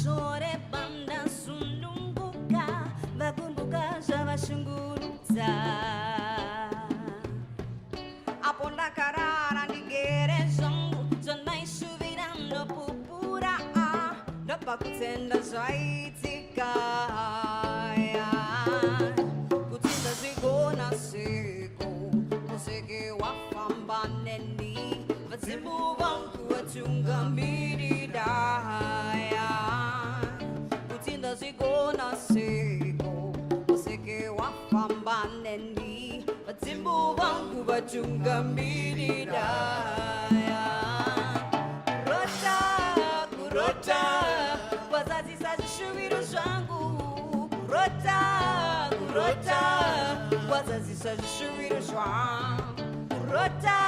chore banda sununguka vakumbuka zvavashungurudza apo ndakarara ndigere zvangu zvandaishuvira ndopupura ndabva kutenda zvaitika kuti ndazvigona seko museke wafamba neni vadzimbu vangu vatungamirira kuti ndazvigona seko museke wafamba neni vadzimbu vangu vatungamirira kurota kwazadzisa zvishuviro zvangu kurota kwazadzisa zvishuviro zvangu kurota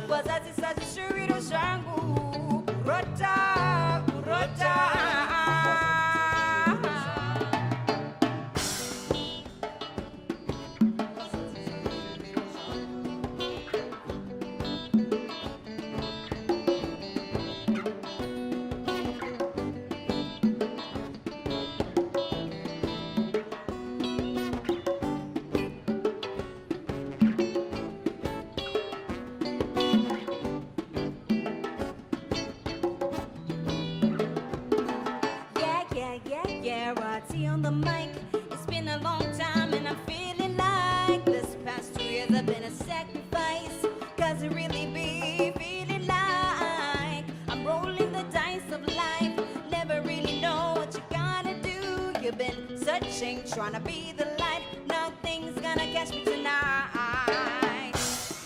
kwazadzisa zvishuviro zvangu kurota Rati on the mic. It's been a long time and I'm feeling like this past 2 years have been a sacrifice. Cause it really be feeling like I'm rolling the dice of life. Never really know what you gotta do. You've been searching, trying to be the light. Nothing's gonna catch me tonight.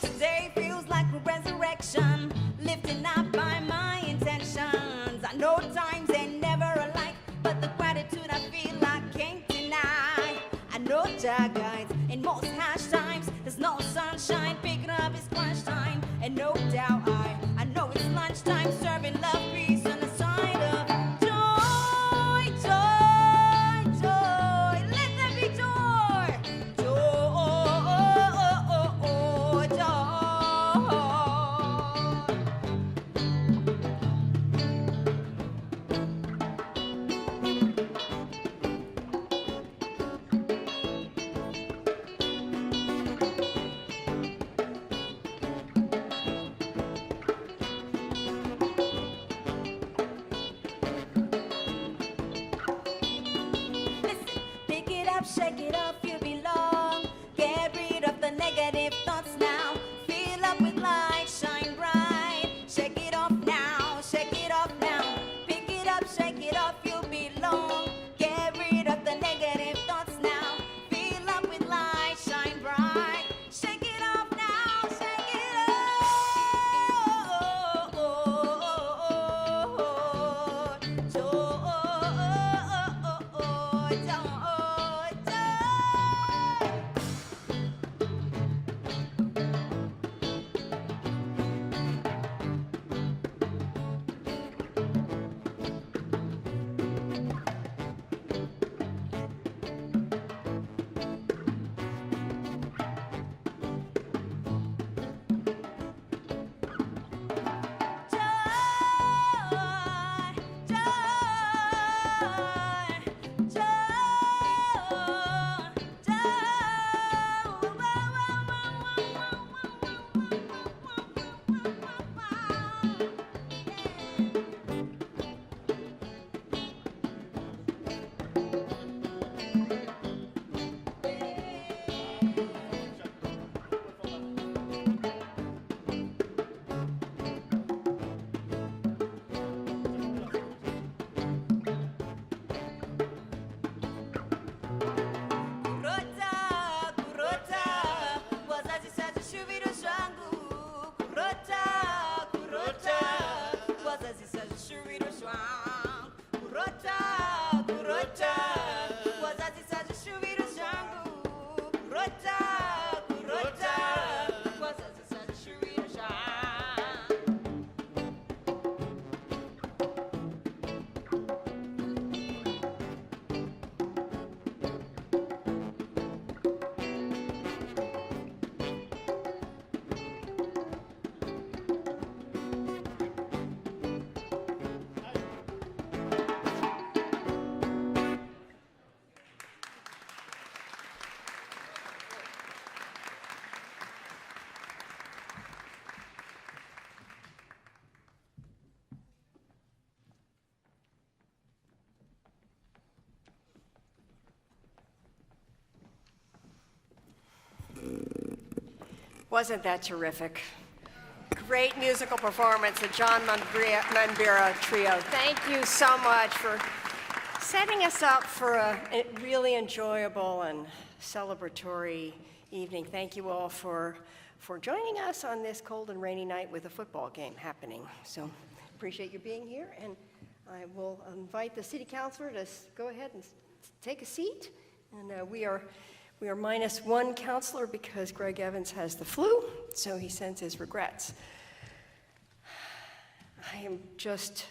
Today feels like a resurrection, lifting up by my intentions. I know times ain't never alike, but the gratitude I feel I can't deny. I know Jah guides in most harsh times. There's no sunshine, picking up his crunch time. And no doubt I know it's lunchtime, serving love, peace on the side of joy, joy, joy. Let there be joy, joy, joy. Shake it off, you belong. Get rid of the negative thoughts now. Fill up with light, shine bright. Shake it off now, shake it off now. Pick it up, shake it off, you belong. Get rid of the negative thoughts now. Fill up with light, shine bright. Shake it off now, shake it Wasn't that terrific? Great musical performance, the John Manbira Trio. Thank you so much for setting us up for a really enjoyable and celebratory evening. Thank you all for joining us on this cold and rainy night with a football game happening. So appreciate you being here, and I will invite the city councilor to go ahead and take a seat. And we are minus one counselor because Greg Evans has the flu, so he sends his regrets. I am just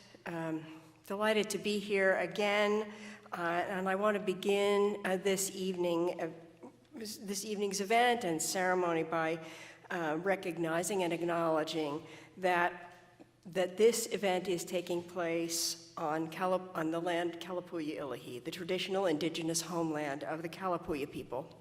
delighted to be here again, and I want to begin this evening's event and ceremony by recognizing and acknowledging that this event is taking place on the land Kalapuya Ilahi, the traditional indigenous homeland of the Kalapuya people.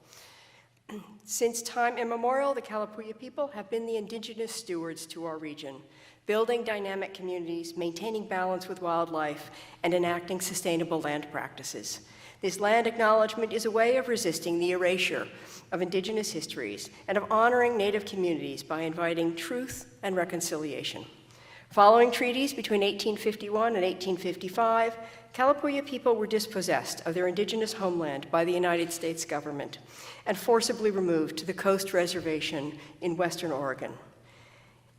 Since time immemorial, the Kalapuya people have been the indigenous stewards to our region, building dynamic communities, maintaining balance with wildlife, and enacting sustainable land practices. This land acknowledgement is a way of resisting the erasure of indigenous histories and of honoring Native communities by inviting truth and reconciliation. Following treaties between 1851 and 1855, Kalapuya people were dispossessed of their indigenous homeland by the United States government and forcibly removed to the Coast Reservation in Western Oregon.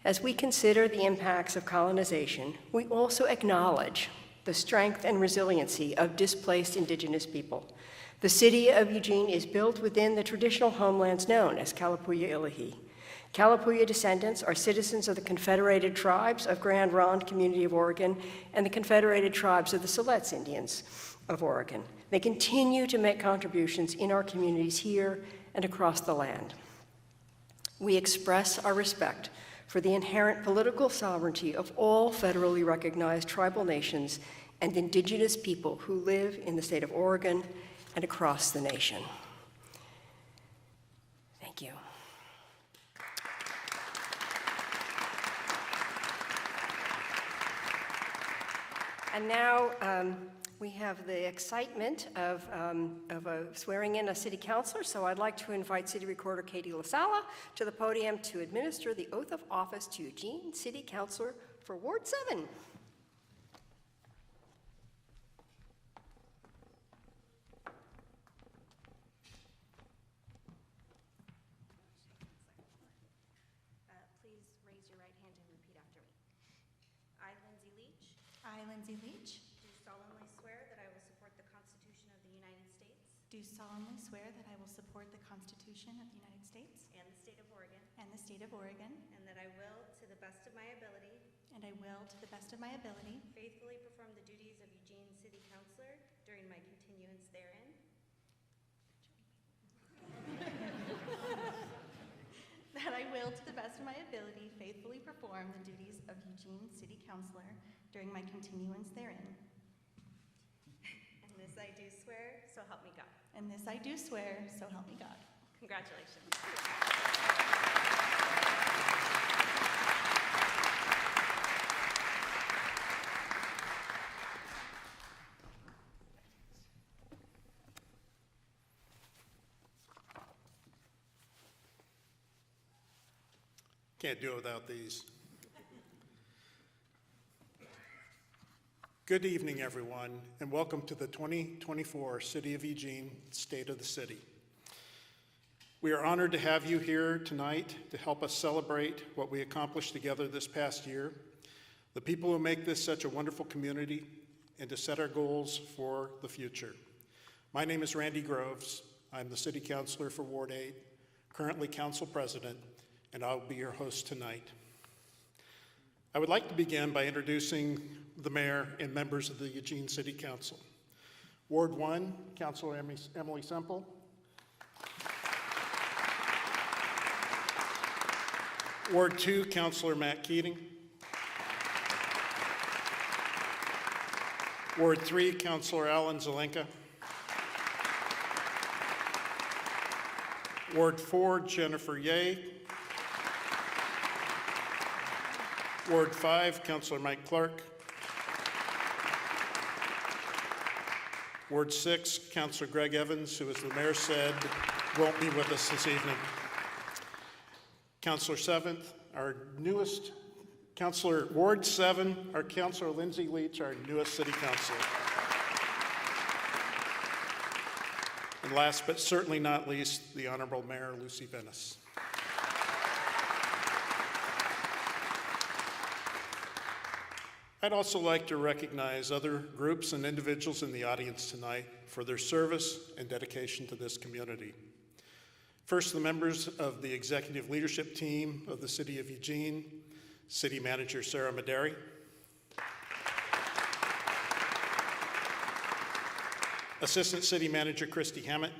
As we consider the impacts of colonization, we also acknowledge the strength and resiliency of displaced indigenous people. The city of Eugene is built within the traditional homelands known as Kalapuya Ilahi. Kalapuya descendants are citizens of the Confederated Tribes of Grand Ronde Community of Oregon and the Confederated Tribes of the Siletz Indians of Oregon. They continue to make contributions in our communities here and across the land. We express our respect for the inherent political sovereignty of all federally recognized tribal nations and indigenous people who live in the state of Oregon and across the nation. Thank you. And now we have the excitement of swearing in a city councilor, so I'd like to invite City Recorder Katie LaSala to the podium to administer the oath of office to Eugene City Councilor for Ward 7. Please raise your right hand and repeat after me. I, Lindsay Leach, I, Lindsay Leach, do solemnly swear that I will support the Constitution of the United States do solemnly swear that I will support the Constitution of the United States and the state of Oregon, and the state of Oregon, and that I will, to the best of my ability, and I will, to the best of my ability, faithfully perform the duties of Eugene City Councilor during my continuance therein. that I will, to the best of my ability, faithfully perform the duties of Eugene City Councilor during my continuance therein. And this I do swear, so help me God. And this I do swear, so help me God. Congratulations. Can't do it without these. Good evening, everyone, and welcome to the 2024 City of Eugene State of the City. We are honored to have you here tonight to help us celebrate what we accomplished together this past year, the people who make this such a wonderful community, and to set our goals for the future. My name is Randy Groves. I'm the City Councilor for Ward 8, currently Council President, and I'll be your host tonight. I would like to begin by introducing the Mayor and members of the Eugene City Council. Ward 1, Councilor Emily Semple. Ward 2, Councilor Matt Keating. Ward 3, Councilor Alan Zelenka. Ward 4, Jennifer Ye. Ward 5, Councilor Mike Clark. Ward 6, Councilor Greg Evans, who, as the mayor said, won't be with us this evening. Counselor 7th, our newest Counselor Ward 7, our Counselor Lindsay Leach, our newest city councilor. And last but certainly not least, the Honorable Mayor Lucy Venus. I'd also like to recognize other groups and individuals in the audience tonight for their service and dedication to this community. First, the members of the executive leadership team of the City of Eugene, City Manager Sarah Maderi, Assistant City Manager Christy Hammett,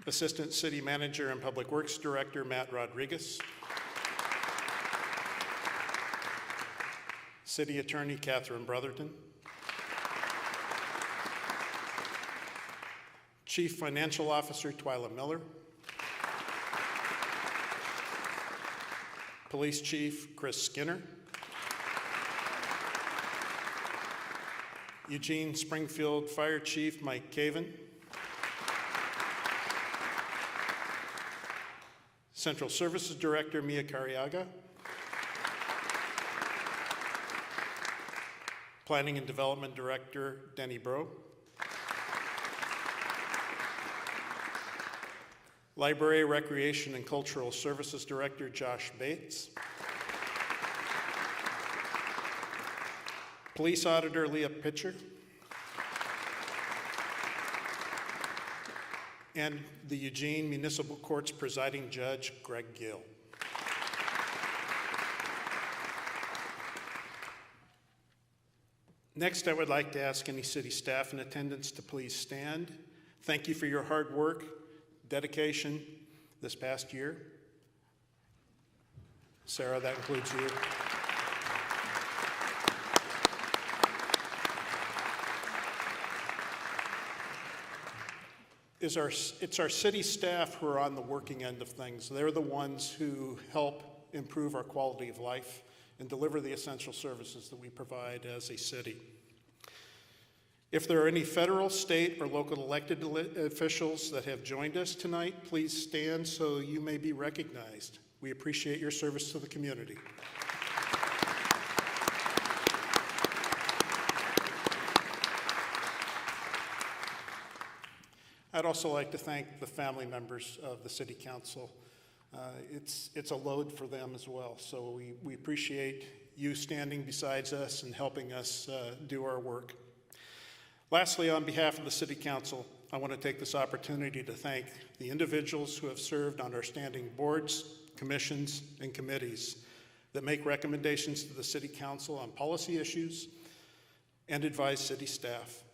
Assistant City Manager and Public Works Director Matt Rodriguez, City Attorney Catherine Brotherton, Chief Financial Officer Twyla Miller, Police Chief Chris Skinner, Eugene Springfield Fire Chief Mike Caven, Central Services Director Mia Cariaga, Planning and Development Director Denny Bro, Library, Recreation, and Cultural Services Director Josh Bates, Police Auditor Leah Pitcher, and the Eugene Municipal Court's Presiding Judge Greg Gill. Next, I would like to ask any city staff in attendance to please stand. Thank you for your hard work, dedication this past year. Sarah, that includes you. It's our city staff who are on the working end of things. They're the ones who help improve our quality of life and deliver the essential services that we provide as a city. If there are any federal, state, or local elected officials that have joined us tonight, please stand so you may be recognized. We appreciate your service to the community. I'd also like to thank the family members of the City Council. It's a load for them as well, so we appreciate you standing beside us and helping us do our work. Lastly, on behalf of the City Council, I want to take this opportunity to thank the individuals who have served on our standing boards, commissions, and committees that make recommendations to the City Council on policy issues and advise city staff.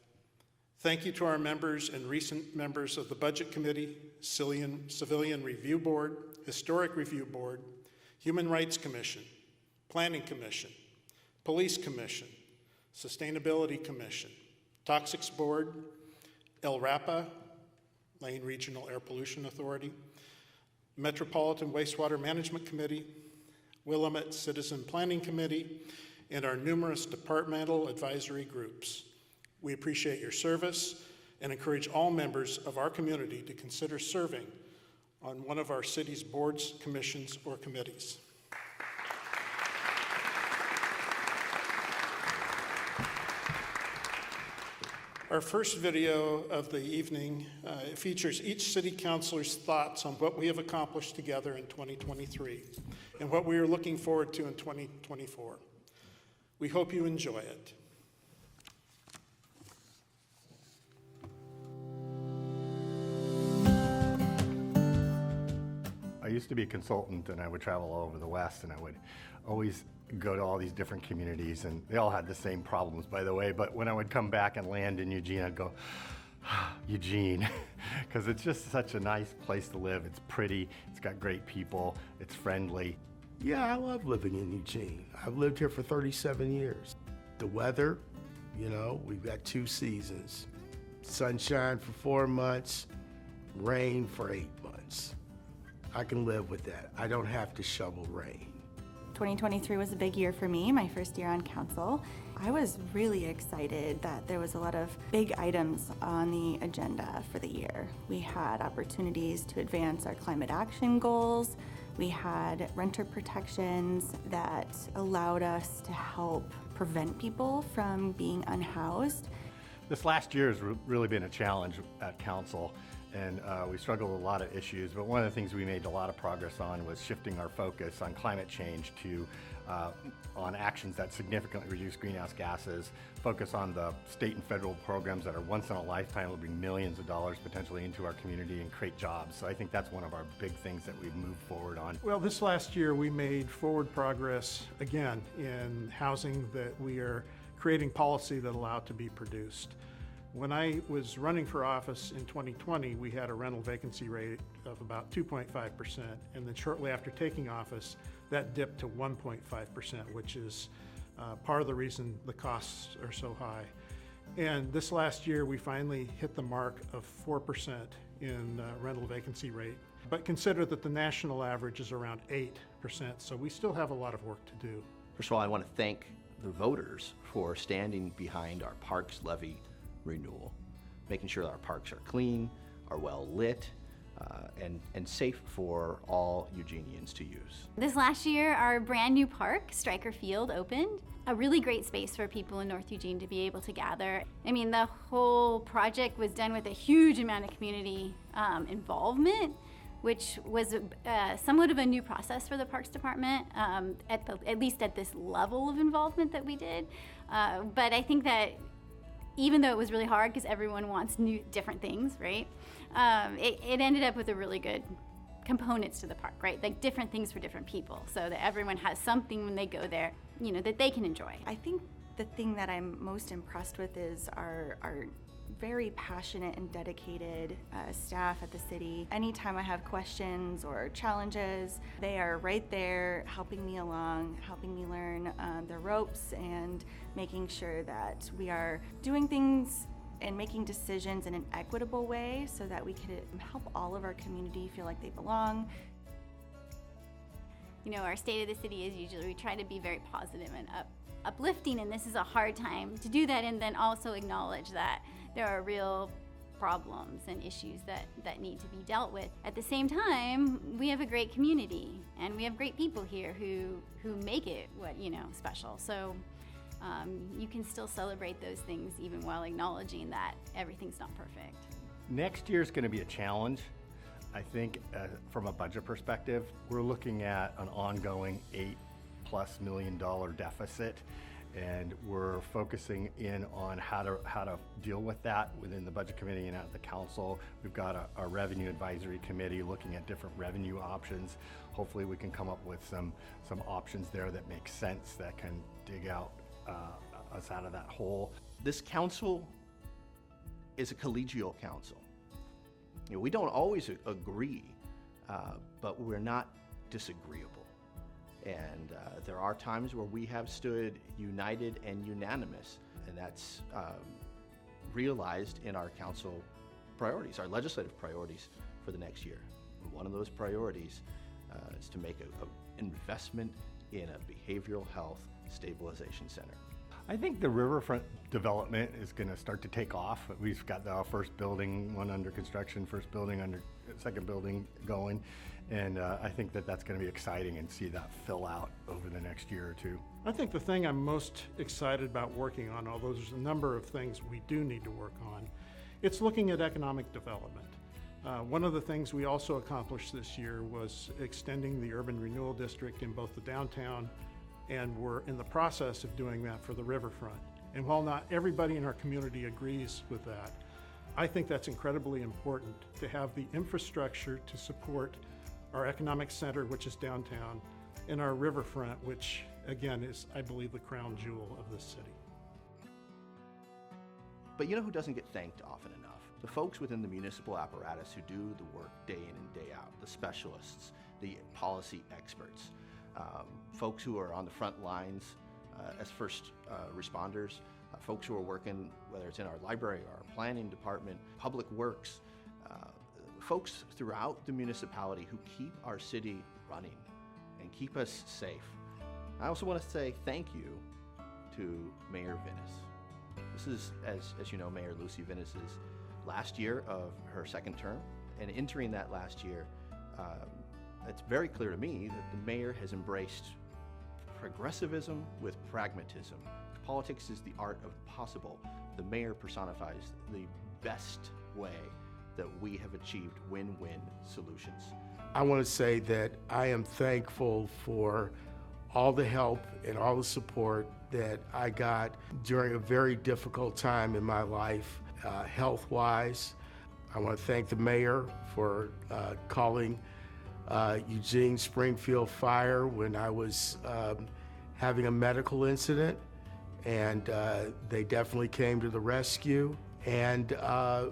Thank you to our members and recent members of the Budget Committee, Civilian Review Board, Historic Review Board, Human Rights Commission, Planning Commission, Police Commission, Sustainability Commission, Toxics Board, LRAPA, Lane Regional Air Pollution Authority, Metropolitan Wastewater Management Committee, Willamette Citizen Planning Committee, and our numerous departmental advisory groups. We appreciate your service and encourage all members of our community to consider serving on one of our city's boards, commissions, or committees. Our first video of the evening features each city councilor's thoughts on what we have accomplished together in 2023 and what we are looking forward to in 2024. We hope you enjoy it. I used to be a consultant, and I would travel all over the West, and I would always go to all these different communities, and they all had the same problems, by the way. But when I would come back and land in Eugene, I'd go, Eugene, because it's just such a nice place to live. It's pretty, it's got great people, it's friendly. Yeah, I love living in Eugene. I've lived here for 37 years. The weather, you know, we've got 2 seasons. Sunshine for 4 months, rain for 8 months. I can live with that. I don't have to shovel rain. 2023 was a big year for me, my first year on council. I was really excited that there was a lot of big items on the agenda for the year. We had opportunities to advance our climate action goals. We had renter protections that allowed us to help prevent people from being unhoused. This last year has really been a challenge at council, and we struggled with a lot of issues, but one of the things we made a lot of progress on was shifting our focus on climate change to on actions that significantly reduce greenhouse gases, focus on the state and federal programs that are once in a lifetime, will bring millions of dollars potentially into our community and create jobs. So I think that's one of our big things that we've moved forward on. Well, this last year we made forward progress again in housing, that we are creating policy that allowed to be produced. When I was running for office in 2020, we had a rental vacancy rate of about 2.5%, and then shortly after taking office, that dipped to 1.5%, which is part of the reason the costs are so high. And this last year, we finally hit the mark of 4% in rental vacancy rate. But consider that the national average is around 8%, so we still have a lot of work to do. First of all, I want to thank the voters for standing behind our parks levy renewal, making sure that our parks are clean, are well lit, and safe for all Eugenians to use. This last year, our brand new park, Stryker Field, opened. A really great space for people in North Eugene to be able to gather. I mean, the whole project was done with a huge amount of community involvement, which was somewhat of a new process for the Parks Department, at least at this level of involvement that we did. But I think that even though it was really hard because everyone wants different things, right? It ended up with a really good components to the park, right? Like different things for different people, so that everyone has something when they go there, you know, that they can enjoy. I think the thing that I'm most impressed with is our very passionate and dedicated staff at the city. Anytime I have questions or challenges, they are right there helping me along, helping me learn the ropes, and making sure that we are doing things and making decisions in an equitable way so that we could help all of our community feel like they belong. You know, our state of the city is usually, we try to be very positive and uplifting, and this is a hard time to do that, and then also acknowledge that there are real problems and issues that need to be dealt with. At the same time, we have a great community, and we have great people here who make it special. So you can still celebrate those things even while acknowledging that everything's not perfect. Next year's going to be a challenge. I think from a budget perspective, we're looking at an ongoing $8+ million deficit, and we're focusing in on how to deal with that within the budget committee and at the council. We've got a revenue advisory committee looking at different revenue options. Hopefully we can come up with some options there that make sense, that can dig out us out of that hole. This council is a collegial council. You know, we don't always agree, but we're not disagreeable. And there are times where we have stood united and unanimous, and that's realized in our council priorities, our legislative priorities for the next year. One of those priorities is to make an investment in a behavioral health stabilization center. I think the riverfront development is going to start to take off. We've got the first building, one under construction, second building going, and I think that's going to be exciting, and see that fill out over the next year or two. I think the thing I'm most excited about working on, although there's a number of things we do need to work on, it's looking at economic development. One of the things we also accomplished this year was extending the urban renewal district in both the downtown, and we're in the process of doing that for the riverfront. And while not everybody in our community agrees with that, I think that's incredibly important to have the infrastructure to support our economic center, which is downtown, and our riverfront, which again is, I believe, the crown jewel of this city. But you know who doesn't get thanked often enough? The folks within the municipal apparatus who do the work day in and day out, the specialists, the policy experts, folks who are on the front lines as first responders, folks who are working, whether it's in our library or our planning department, public works, folks throughout the municipality who keep our city running and keep us safe. I also want to say thank you to Mayor Vinis. This is, as you know, Mayor Lucy Vinis's last year of her second term, and entering that last year, it's very clear to me that the mayor has embraced progressivism with pragmatism. Politics is the art of possible. The mayor personifies the best way that we have achieved win-win solutions. I want to say that I am thankful for all the help and all the support that I got during a very difficult time in my life, health-wise. I want to thank the mayor for calling Eugene Springfield Fire when I was having a medical incident, and they definitely came to the rescue. And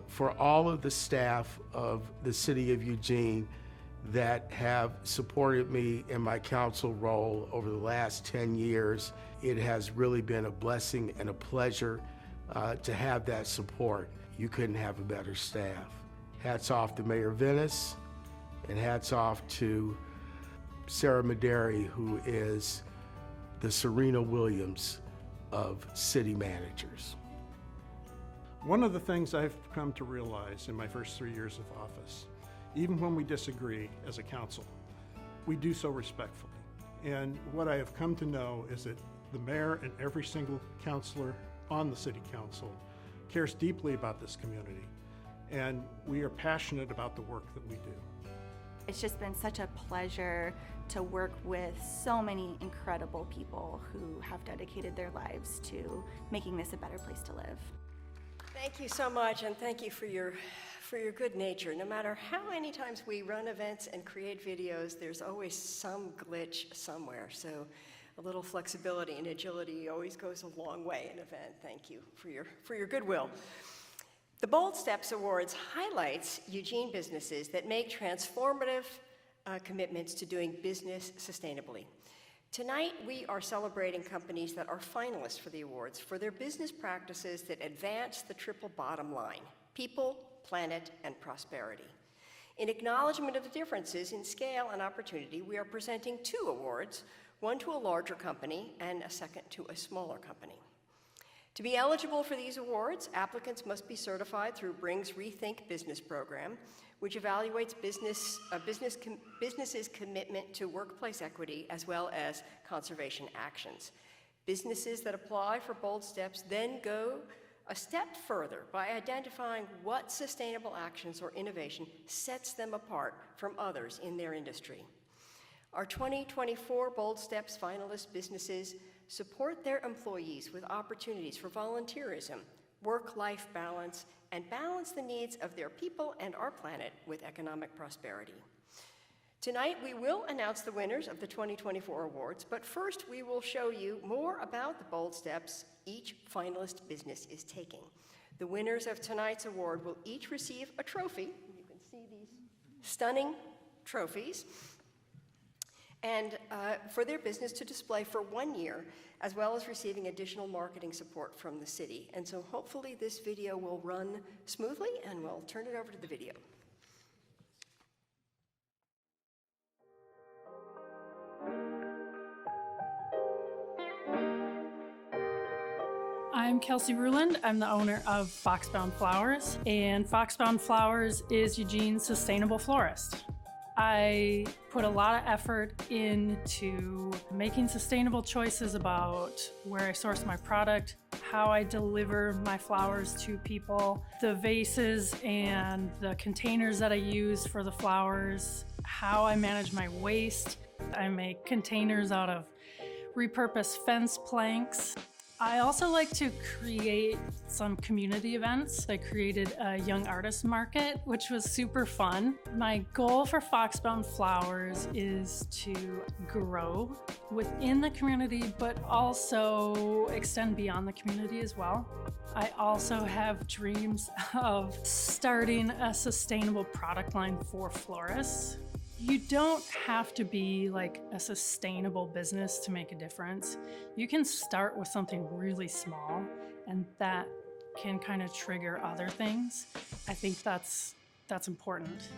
for all of the staff of the city of Eugene that have supported me in my council role over the last 10 years, it has really been a blessing and a pleasure to have that support. You couldn't have a better staff. Hats off to Mayor Vinis, and hats off to Sarah Maderi, who is the Serena Williams of city managers. One of the things I've come to realize in my first 3 years of office, even when we disagree as a council, we do so respectfully. And what I have come to know is that the mayor and every single councilor on the city council cares deeply about this community, and we are passionate about the work that we do. It's just been such a pleasure to work with so many incredible people who have dedicated their lives to making this a better place to live. Thank you so much, and thank you for your good nature. No matter how many times we run events and create videos, there's always some glitch somewhere. So a little flexibility and agility always goes a long way in an event. Thank you for your goodwill. The Bold Steps Awards highlights Eugene businesses that make transformative commitments to doing business sustainably. Tonight, we are celebrating companies that are finalists for the awards for their business practices that advance the triple bottom line: people, planet, and prosperity. In acknowledgement of the differences in scale and opportunity, we are presenting 2 awards, one to a larger company and a second to a smaller company. To be eligible for these awards, applicants must be certified through Bring's Rethink Business program, which evaluates businesses' commitment to workplace equity as well as conservation actions. Businesses that apply for Bold Steps then go a step further by identifying what sustainable actions or innovation sets them apart from others in their industry. Our 2024 Bold Steps finalist businesses support their employees with opportunities for volunteerism, work-life balance, and balance the needs of their people and our planet with economic prosperity. Tonight, we will announce the winners of the 2024 awards, but first we will show you more about the Bold Steps each finalist business is taking. The winners of tonight's award will each receive a trophy. You can see these stunning trophies, and for their business to display for 1 year, as well as receiving additional marketing support from the city. And so hopefully this video will run smoothly, and we'll turn it over to the video. I'm Kelsey Ruland. I'm the owner of Foxbound Flowers, and Foxbound Flowers is Eugene's sustainable florist. I put a lot of effort into making sustainable choices about where I source my product, how I deliver my flowers to people, the vases and the containers that I use for the flowers, how I manage my waste. I make containers out of repurposed fence planks. I also like to create some community events. I created a young artist market, which was super fun. My goal for Foxbound Flowers is to grow within the community, but also extend beyond the community as well. I also have dreams of starting a sustainable product line for florists. You don't have to be like a sustainable business to make a difference. You can start with something really small, and that can kind of trigger other things. I think that's important.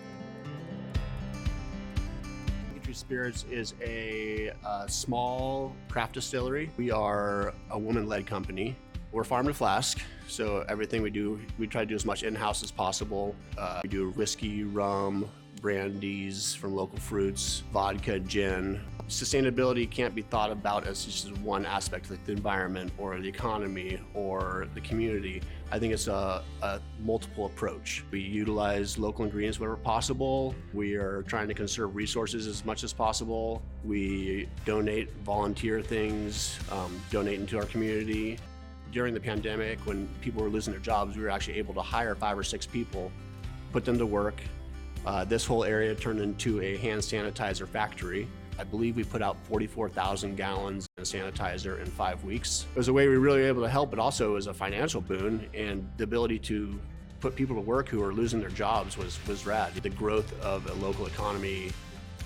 Tree Spirits is a small craft distillery. We are a woman-led company. We're farm to flask, so everything we do, we try to do as much in-house as possible. We do whiskey, rum, brandies from local fruits, vodka, gin. Sustainability can't be thought about as just one aspect, like the environment or the economy or the community. I think it's a multiple approach. We utilize local ingredients wherever possible. We are trying to conserve resources as much as possible. We donate, volunteer things, donate into our community. During the pandemic, when people were losing their jobs, we were actually able to hire 5 or 6 people, put them to work. This whole area turned into a hand sanitizer factory. I believe we put out 44,000 gallons of sanitizer in 5 weeks. It was a way we really were able to help, but also as a financial boon, and the ability to put people to work who are losing their jobs was rad. The growth of a local economy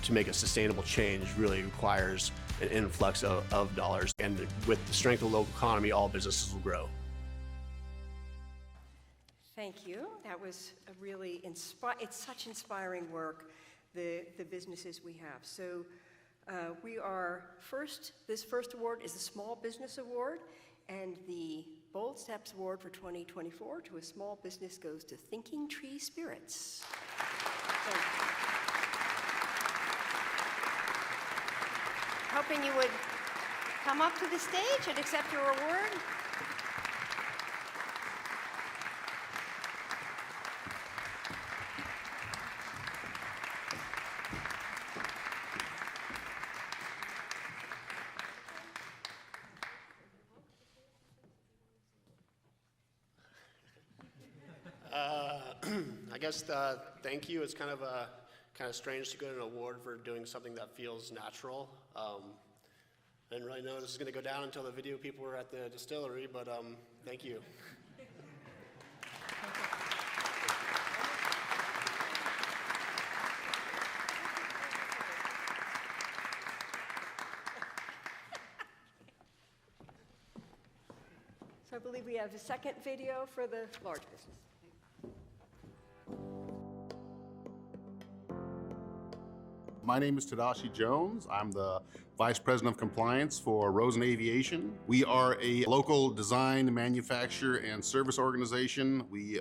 to make a sustainable change really requires an influx of dollars. And with the strength of the local economy, all businesses will grow. Thank you. That was a really it's such inspiring work, the businesses we have. So we are this first award is the Small Business Award, and the Bold Steps Award for 2024 to a small business goes to Thinking Tree Spirits. So, hoping you would come up to the stage and accept your award. I guess thank you. It's kind of strange to get an award for doing something that feels natural. I didn't really know this was going to go down until the video people were at the distillery, but thank you. So I believe we have a second video for the large business. My name is Tadashi Jones. I'm the Vice President of Compliance for Rosen Aviation. We are a local design, manufacture, and service organization. We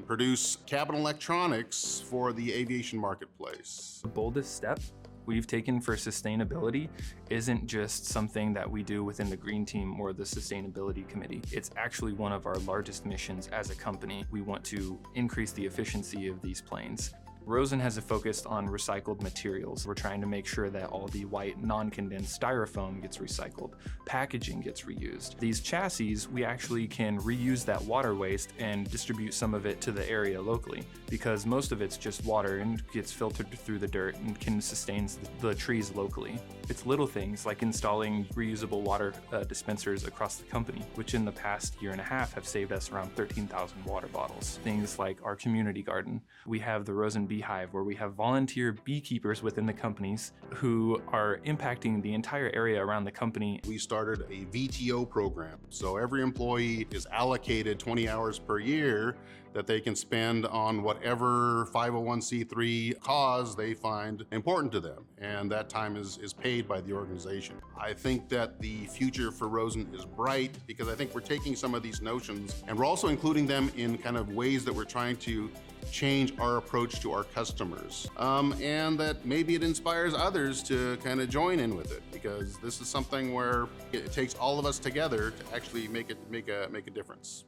produce cabin electronics for the aviation marketplace. The boldest step we've taken for sustainability isn't just something that we do within the Green Team or the Sustainability Committee. It's actually one of our largest missions as a company. We want to increase the efficiency of these planes. Rosen has a focus on recycled materials. We're trying to make sure that all the white non-condensed styrofoam gets recycled, packaging gets reused. These chassis, we actually can reuse that water waste and distribute some of it to the area locally, because most of it's just water and gets filtered through the dirt and can sustain the trees locally. It's little things like installing reusable water dispensers across the company, which in the past year and a half have saved us around 13,000 water bottles. Things like our community garden. We have the Rosen Beehive, where we have volunteer beekeepers within the companies who are impacting the entire area around the company. We started a VTO program, so every employee is allocated 20 hours per year that they can spend on whatever 501c3 cause they find important to them, and that time is paid by the organization. I think that the future for Rosen is bright, because I think we're taking some of these notions and we're also including them in kind of ways that we're trying to change our approach to our customers, and that maybe it inspires others to kind of join in with it, because this is something where it takes all of us together to actually make a difference.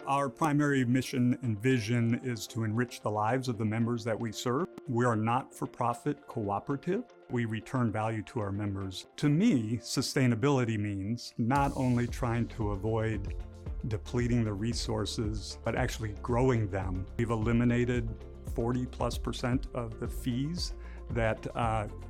Our primary mission and vision is to enrich the lives of the members that we serve. We are not-for-profit cooperative. We return value to our members. To me, sustainability means not only trying to avoid depleting the resources, but actually growing them. We've eliminated 40+% of the fees that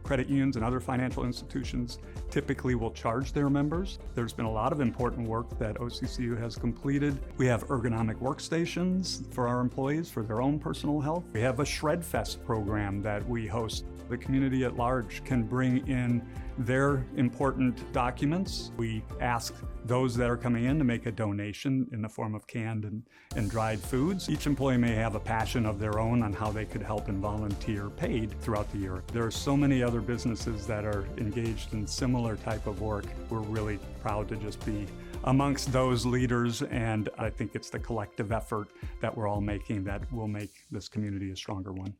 credit unions and other financial institutions typically will charge their members. There's been a lot of important work that OCCU has completed. We have ergonomic workstations for our employees for their own personal health. We have a Shred Fest program that we host The community at large can bring in their important documents. We ask those that are coming in to make a donation in the form of canned and dried foods. Each employee may have a passion of their own on how they could help and volunteer paid throughout the year. There are so many other businesses that are engaged in similar type of work. We're really proud to just be amongst those leaders, and I think it's the collective effort that we're all making that will make this community a stronger one.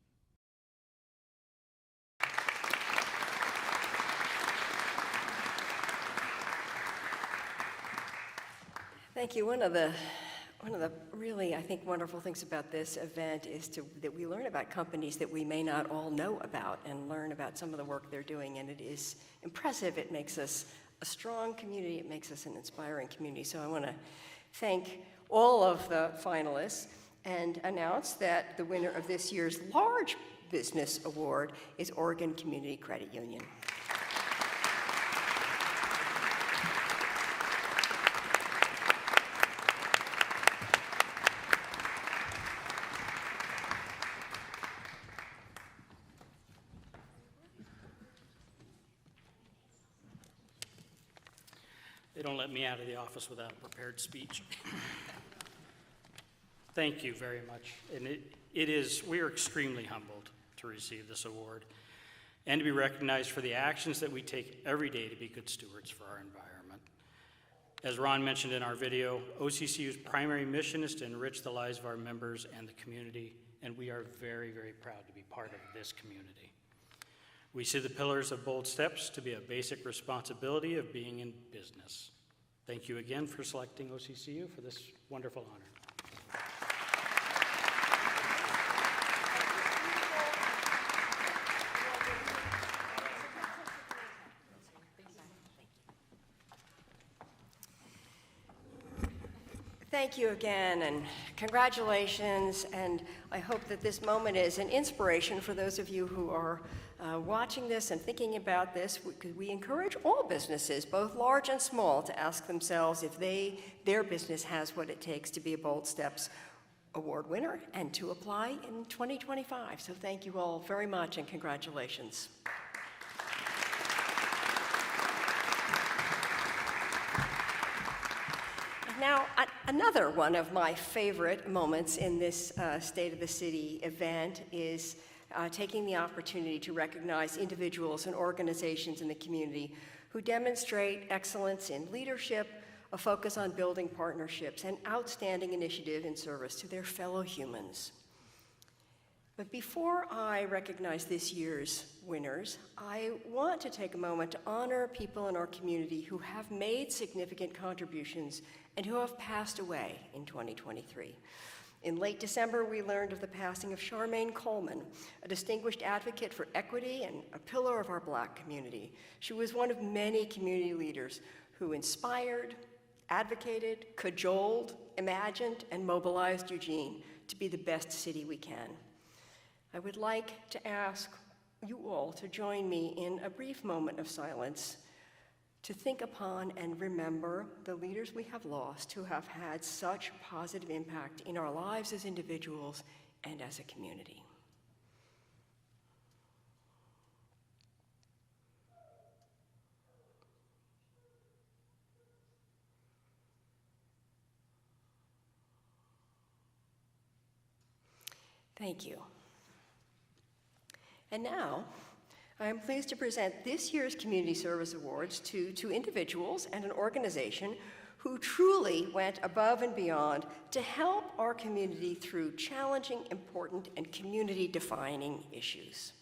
Thank you. One of the really, I think, wonderful things about this event is that we learn about companies that we may not all know about and learn about some of the work they're doing, and it is impressive. It makes us a strong community. It makes us an inspiring community. So I want to thank all of the finalists and announce that the winner of this year's Large Business Award is Oregon Community Credit Union. They don't let me out of the office without a prepared speech. Thank you very much. And we are extremely humbled to receive this award and to be recognized for the actions that we take every day to be good stewards for our environment. As Ron mentioned in our video, OCCU's primary mission is to enrich the lives of our members and the community, and we are very, very proud to be part of this community. We see the pillars of Bold Steps to be a basic responsibility of being in business. Thank you again for selecting OCCU for this wonderful honor. Thank you again, and congratulations, and I hope that this moment is an inspiration for those of you who are watching this and thinking about this, because we encourage all businesses, both large and small, to ask themselves if their business has what it takes to be a Bold Steps Award winner and to apply in 2025. So thank you all very much, and congratulations. Now, another one of my favorite moments in this State of the City event is taking the opportunity to recognize individuals and organizations in the community who demonstrate excellence in leadership, a focus on building partnerships, and outstanding initiative in service to their fellow humans. But before I recognize this year's winners, I want to take a moment to honor people in our community who have made significant contributions and who have passed away in 2023. In late December, we learned of the passing of Charmaine Coleman, a distinguished advocate for equity and a pillar of our Black community. She was one of many community leaders who inspired, advocated, cajoled, imagined, and mobilized Eugene to be the best city we can. I would like to ask you all to join me in a brief moment of silence to think upon and remember the leaders we have lost who have had such positive impact in our lives as individuals and as a community. Thank you. And now, I am pleased to present this year's Community Service Awards to two individuals and an organization who truly went above and beyond to help our community through challenging, important, and community-defining issues.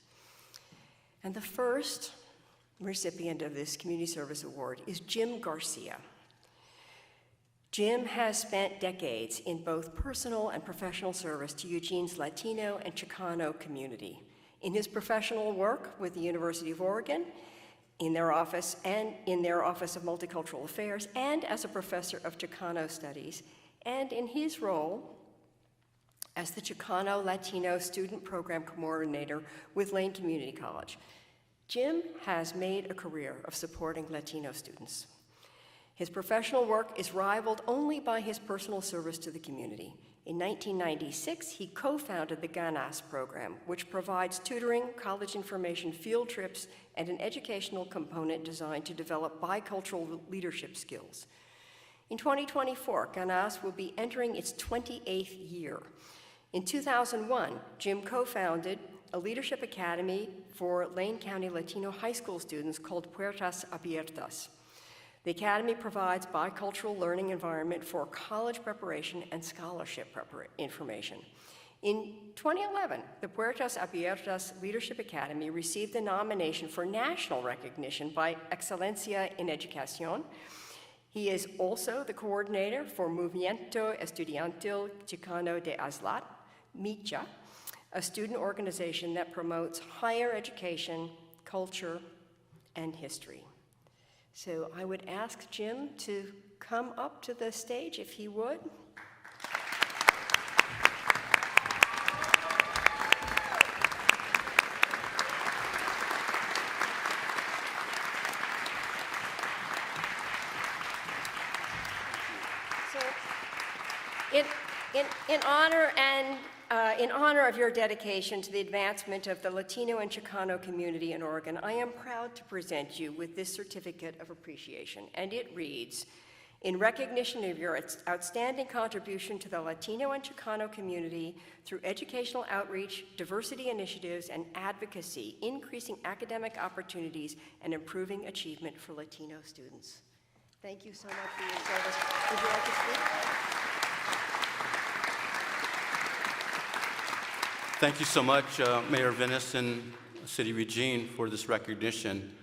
And the first recipient of this Community Service Award is Jim Garcia. Jim has spent decades in both personal and professional service to Eugene's Latino and Chicano community. In his professional work with the University of Oregon, in their office of Multicultural Affairs, and as a professor of Chicano Studies, and in his role as the Chicano Latino Student Program Coordinator with Lane Community College, Jim has made a career of supporting Latino students. His professional work is rivaled only by his personal service to the community. In 1996, he co-founded the GANAS program, which provides tutoring, college information, field trips, and an educational component designed to develop bicultural leadership skills. In 2024, GANAS will be entering its 28th year. In 2001, Jim co-founded a leadership academy for Lane County Latino high school students called Puertas Abiertas. The academy provides bicultural learning environment for college preparation and scholarship information. In 2011, the Puertas Abiertas Leadership Academy received a nomination for national recognition by Excelencia en Educación. He is also the coordinator for Movimiento Estudiantil Chicano de Aztlan, MICHA, a student organization that promotes higher education, culture, and history. So I would ask Jim to come up to the stage if he would. So in honor of your dedication to the advancement of the Latino and Chicano community in Oregon, I am proud to present you with this certificate of appreciation, and it reads, "In recognition of your outstanding contribution to the Latino and Chicano community through educational outreach, diversity initiatives, and advocacy, increasing academic opportunities and improving achievement for Latino students." Thank you so much for your service. Would you like to speak? Thank you so much, Mayor Venice and City of Eugene, for this recognition.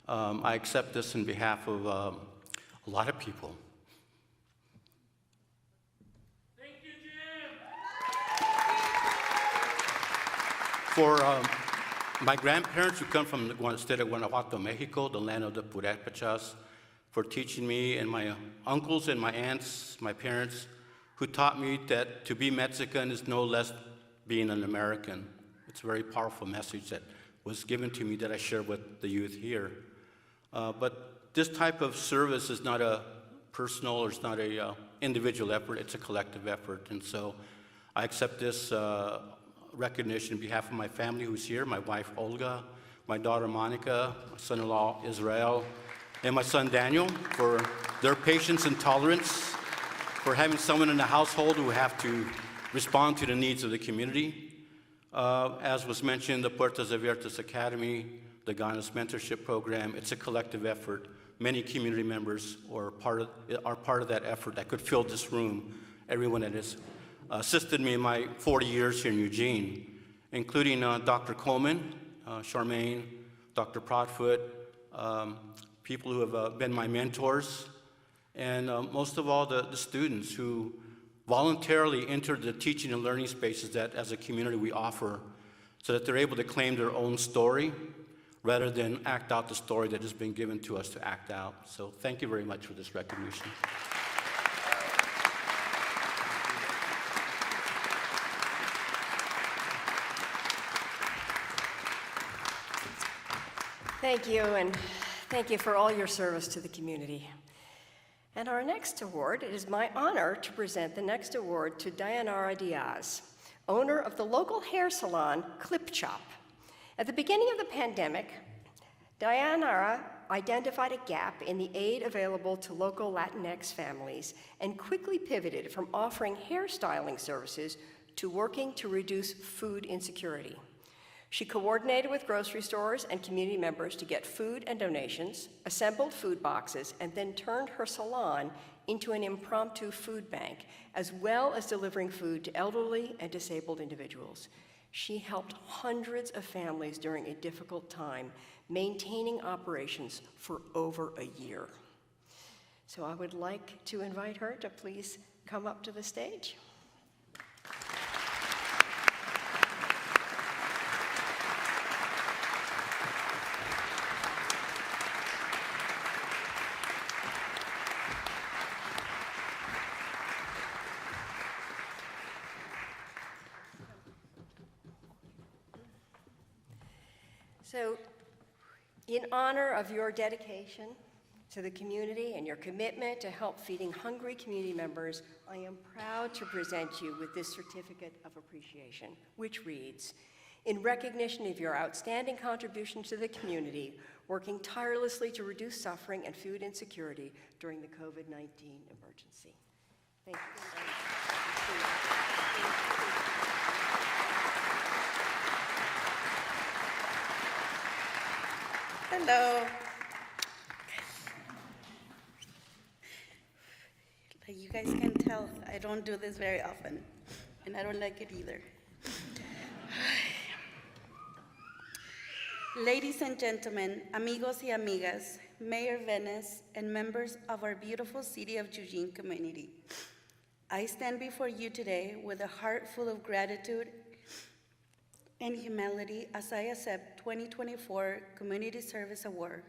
I accept this on behalf of a lot of people. Thank you, Jim. For my grandparents who come from the state of Guanajuato, Mexico, the land of the Purépechas, for teaching me, and my uncles and my aunts, my parents, who taught me that to be Mexican is no less being an American. It's a very powerful message that was given to me that I share with the youth here. But this type of service is not a personal or it's not a individual effort, it's a collective effort. And so I accept this recognition on behalf of my family who's here, my wife Olga, my daughter Monica, my son-in-law Israel, and my son Daniel, for their patience and tolerance, for having someone in the household who have to respond to the needs of the community. As was mentioned, the Puertas Abiertas Academy, the GANAS Mentorship Program, it's a collective effort. Many community members are part of that effort that could fill this room. Everyone that has assisted me in my 40 years here in Eugene, including Dr. Coleman, Charmaine, Dr. Proudfoot, people who have been my mentors, and most of all, the students who voluntarily enter the teaching and learning spaces that as a community we offer, so that they're able to claim their own story rather than act out the story that has been given to us to act out. So thank you very much for this recognition. Thank you, and thank you for all your service to the community. And our next award, it is my honor to present the next award to Dayanara Diaz, owner of the local hair salon, Clip Chop. At the beginning of the pandemic, Dayanara identified a gap in the aid available to local Latinx families and quickly pivoted from offering hairstyling services to working to reduce food insecurity. She coordinated with grocery stores and community members to get food and donations, assembled food boxes, and then turned her salon into an impromptu food bank, as well as delivering food to elderly and disabled individuals. She helped hundreds of families during a difficult time, maintaining operations for over a year. So I would like to invite her to please come up to the stage. So, in honor of your dedication to the community and your commitment to help feeding hungry community members, I am proud to present you with this certificate of appreciation, which reads, "In recognition of your outstanding contribution to the community, working tirelessly to reduce suffering and food insecurity during the COVID-19 emergency." Thank you. Hello. Like you guys can tell, I don't do this very often, and I don't like it either. Ladies and gentlemen, amigos y amigas, Mayor Venice, and members of our beautiful City of Eugene community, I stand before you today with a heart full of gratitude and humility as I accept 2024 Community Service Award.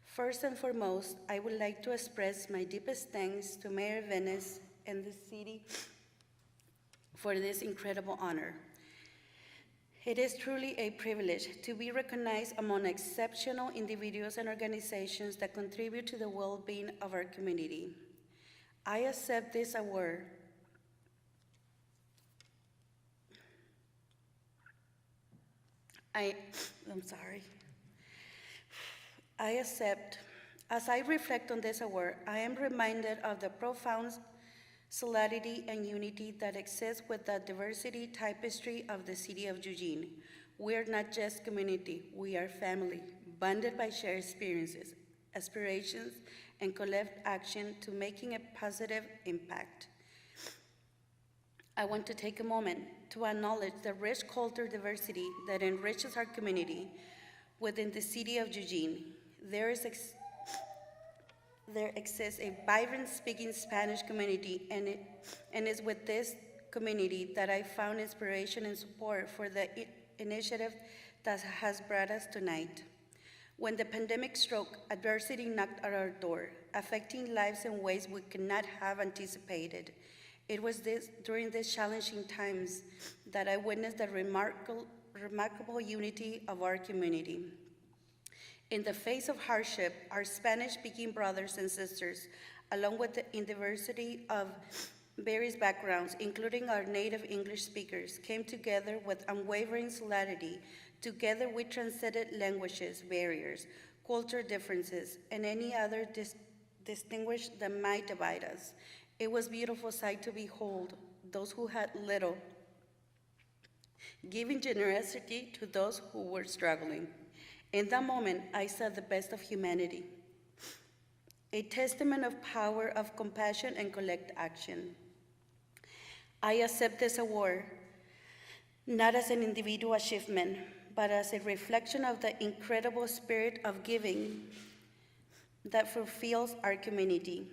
First and foremost, I would like to express my deepest thanks to Mayor Venice and the city for this incredible honor. It is truly a privilege to be recognized among exceptional individuals and organizations that contribute to the well-being of our community. I accept this award As I reflect on this award, I am reminded of the profound solidarity and unity that exists with the diversity tapestry of the City of Eugene. We are not just community, we are family, bonded by shared experiences, aspirations, and collective action to making a positive impact. I want to take a moment to acknowledge the rich cultural diversity that enriches our community within the City of Eugene. There exists a vibrant speaking Spanish community, and it's with this community that I found inspiration and support for the initiative that has brought us tonight. When the pandemic struck, adversity knocked at our door, affecting lives in ways we could not have anticipated. It was during these challenging times that I witnessed the remarkable unity of our community. In the face of hardship, our Spanish-speaking brothers and sisters, along with the diversity of various backgrounds, including our native English speakers, came together with unwavering solidarity. Together we transcended languages, barriers, cultural differences, and any other distinguish that might divide us. It was a beautiful sight to behold those who had little, giving generosity to those who were struggling. In that moment, I saw the best of humanity, a testament of power of compassion and collective action. I accept this award not as an individual achievement, but as a reflection of the incredible spirit of giving that fulfills our community.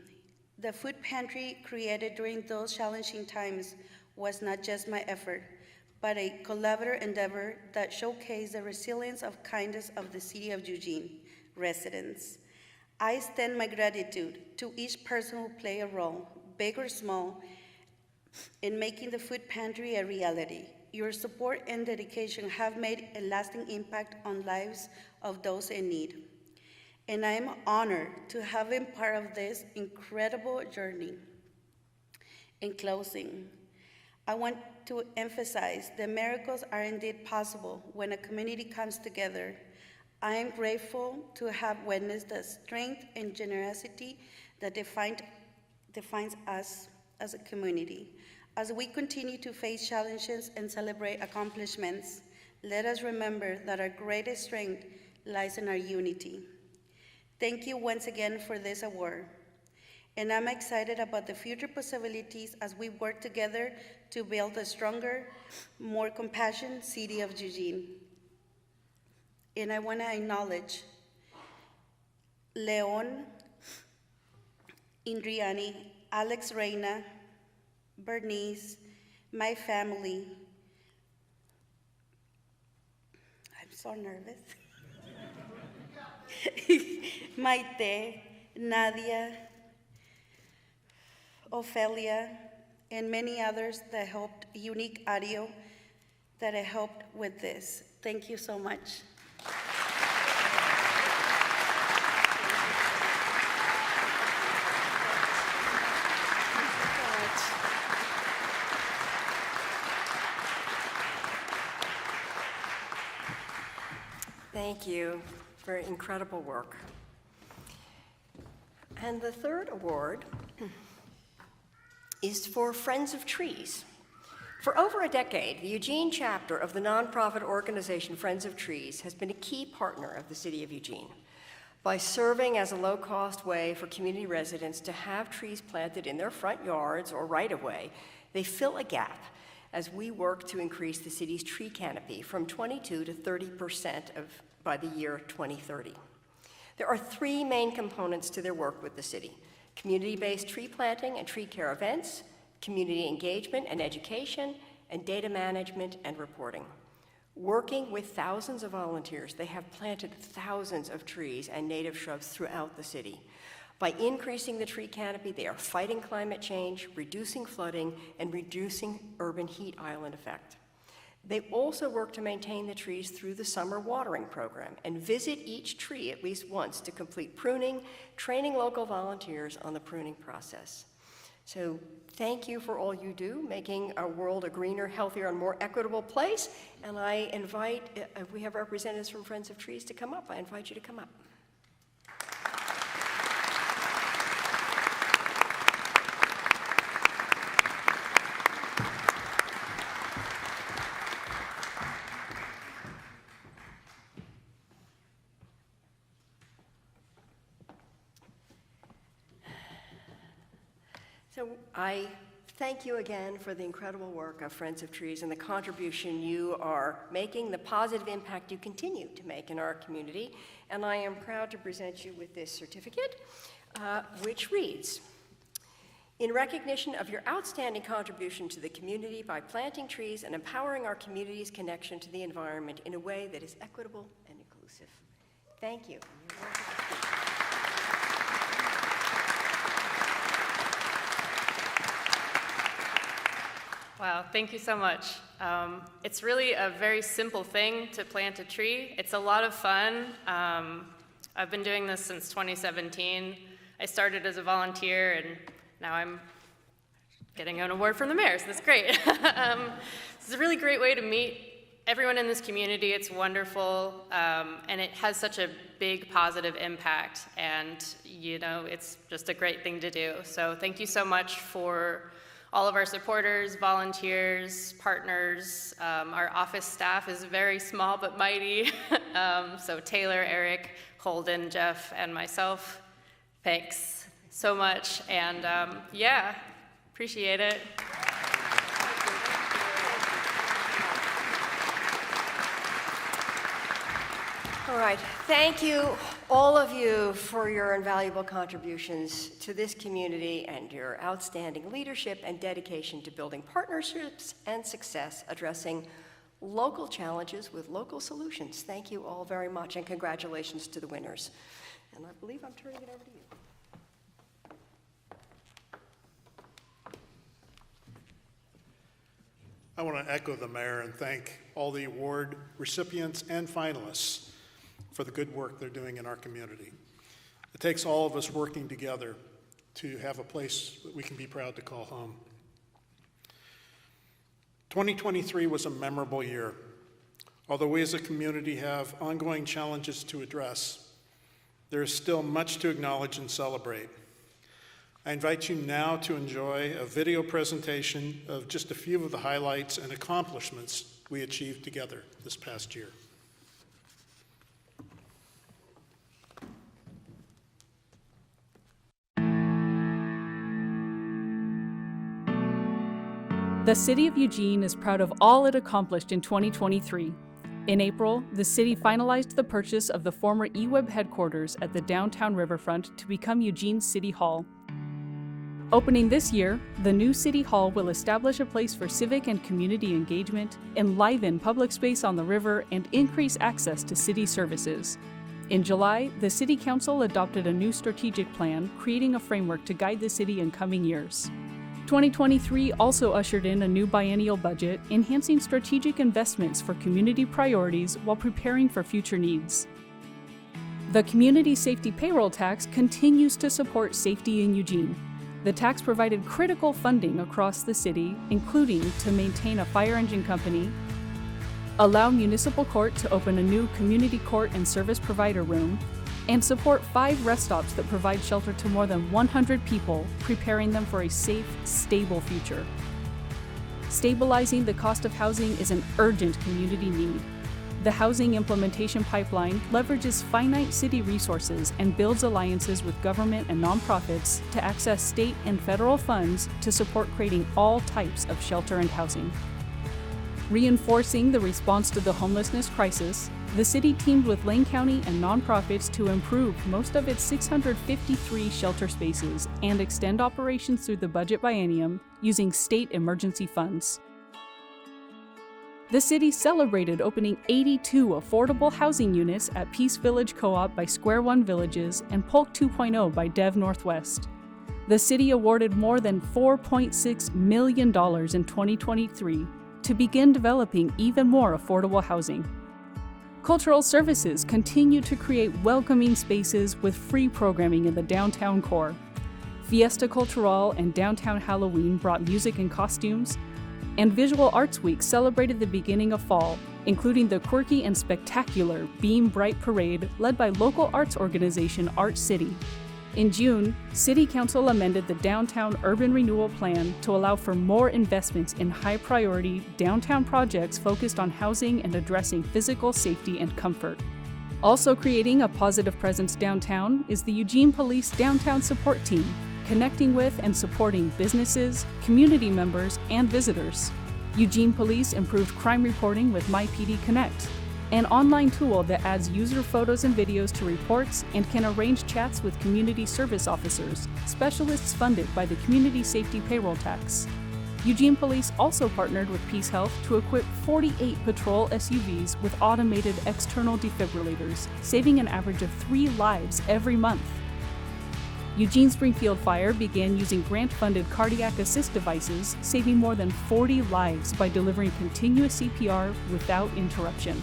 The food pantry created during those challenging times was not just my effort, but a collaborative endeavor that showcased the resilience of kindness of the City of Eugene residents. I extend my gratitude to each person who played a role, big or small, in making the food pantry a reality. Your support and dedication have made a lasting impact on lives of those in need. And I am honored to have been part of this incredible journey. In closing, I want to emphasize that miracles are indeed possible when a community comes together. I am grateful to have witnessed the strength and generosity that defines us as a community. As we continue to face challenges and celebrate accomplishments, let us remember that our greatest strength lies in our unity. Thank you once again for this award. And I'm excited about the future possibilities as we work together to build a stronger, more compassionate City of Eugene. And I want to acknowledge Leon Indriani, Alex Reina, Bernice, my family. I'm so nervous. Maite, Nadia, Ophelia, and many others that helped, Unique Audio, that helped with this. Thank you so much. Thank you for incredible work. And the third award is for Friends of Trees. For over a decade, the Eugene chapter of the nonprofit organization Friends of Trees has been a key partner of the City of Eugene by serving as a low-cost way for community residents to have trees planted in their front yards or right-of-way. They fill a gap as we work to increase the city's tree canopy from 22 to 30% by the year 2030. There are three main components to their work with the city: community-based tree planting and tree care events, community engagement and education, and data management and reporting. Working with thousands of volunteers, they have planted thousands of trees and native shrubs throughout the city. By increasing the tree canopy, they are fighting climate change, reducing flooding, and reducing urban heat island effect. They also work to maintain the trees through the summer watering program and visit each tree at least once to complete pruning, training local volunteers on the pruning process. So thank you for all you do, making our world a greener, healthier, and more equitable place. And I invite, if we have representatives from Friends of Trees to come up, I invite you to come up. So I thank you again for the incredible work of Friends of Trees and the contribution you are making, the positive impact you continue to make in our community. And I am proud to present you with this certificate, which reads, "In recognition of your outstanding contribution to the community by planting trees and empowering our community's connection to the environment in a way that is equitable and inclusive." Thank you. Wow, thank you so much. It's really a very simple thing to plant a tree. It's a lot of fun. I've been doing this since 2017. I started as a volunteer, and now I'm getting an award from the mayor, so that's great. It's a really great way to meet everyone in this community. It's wonderful, and it has such a big positive impact, and you know, it's just a great thing to do. So thank you so much for all of our supporters, volunteers, partners. Our office staff is very small but mighty. So Taylor, Eric, Holden, Jeff, and myself, thanks so much. And yeah, appreciate it. All right, thank you, all of you, for your invaluable contributions to this community and your outstanding leadership and dedication to building partnerships and success, addressing local challenges with local solutions. Thank you all very much, and congratulations to the winners. And I believe I'm turning it over to you. I want to echo the mayor and thank all the award recipients and finalists for the good work they're doing in our community. It takes all of us working together to have a place that we can be proud to call home. 2023 was a memorable year. Although we as a community have ongoing challenges to address, there is still much to acknowledge and celebrate. I invite you now to enjoy a video presentation of just a few of the highlights and accomplishments we achieved together this past year. The City of Eugene is proud of all it accomplished in 2023. In April, the city finalized the purchase of the former eWeb headquarters at the downtown riverfront to become Eugene City Hall. Opening this year, the new City Hall will establish a place for civic and community engagement, enliven public space on the river, and increase access to city services. In July, the City Council adopted a new strategic plan, creating a framework to guide the city in coming years. 2023 also ushered in a new biennial budget, enhancing strategic investments for community priorities while preparing for future needs. The Community Safety Payroll Tax continues to support safety in Eugene. The tax provided critical funding across the city, including to maintain a fire engine company, allow Municipal Court to open a new community court and service provider room, and support 5 rest stops that provide shelter to more than 100 people, preparing them for a safe, stable future. Stabilizing the cost of housing is an urgent community need. The housing implementation pipeline leverages finite city resources and builds alliances with government and nonprofits to access state and federal funds to support creating all types of shelter and housing. Reinforcing the response to the homelessness crisis, the city teamed with Lane County and nonprofits to improve most of its 653 shelter spaces and extend operations through the budget biennium using state emergency funds. The city celebrated opening 82 affordable housing units at Peace Village Co-op by Square One Villages and Polk 2.0 by Dev Northwest. The city awarded more than $4.6 million in 2023 to begin developing even more affordable housing. Cultural services continue to create welcoming spaces with free programming in the downtown core. Fiesta Cultural and Downtown Halloween brought music and costumes, and Visual Arts Week celebrated the beginning of fall, including the quirky and spectacular Beam Bright Parade led by local arts organization Art City. In June, City Council amended the Downtown Urban Renewal Plan to allow for more investments in high-priority downtown projects focused on housing and addressing physical safety and comfort. Also creating a positive presence downtown is the Eugene Police Downtown Support Team, connecting with and supporting businesses, community members, and visitors. Eugene Police improved crime reporting with MyPD Connect, an online tool that adds user photos and videos to reports and can arrange chats with community service officers, specialists funded by the Community Safety Payroll Tax. Eugene Police also partnered with Peace Health to equip 48 patrol SUVs with automated external defibrillators, saving an average of 3 lives every month. Eugene Springfield Fire began using grant-funded cardiac assist devices, saving more than 40 lives by delivering continuous CPR without interruption.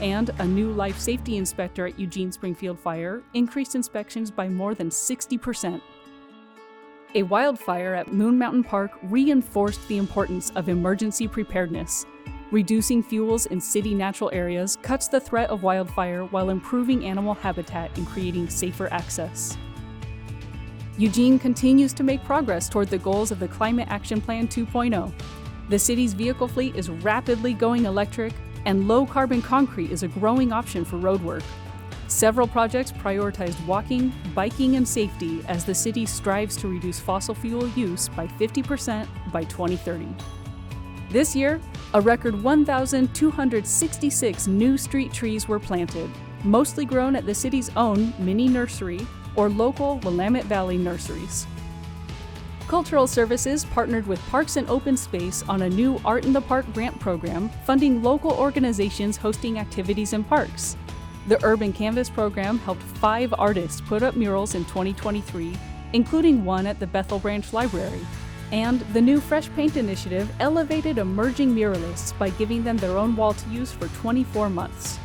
And a new life safety inspector at Eugene Springfield Fire increased inspections by more than 60%. A wildfire at Moon Mountain Park reinforced the importance of emergency preparedness. Reducing fuels in city natural areas cuts the threat of wildfire while improving animal habitat and creating safer access. Eugene continues to make progress toward the goals of the Climate Action Plan 2.0. The city's vehicle fleet is rapidly going electric, and low-carbon concrete is a growing option for road work. Several projects prioritized walking, biking, and safety as the city strives to reduce fossil fuel use by 50% by 2030. This year, a record 1,266 new street trees were planted, mostly grown at the city's own mini nursery or local Willamette Valley nurseries. Cultural Services partnered with Parks and Open Space on a new Art in the Park grant program, funding local organizations hosting activities in parks. The Urban Canvas program helped 5 artists put up murals in 2023, including one at the Bethel Branch Library. And the new Fresh Paint Initiative elevated emerging muralists by giving them their own wall to use for 24 months.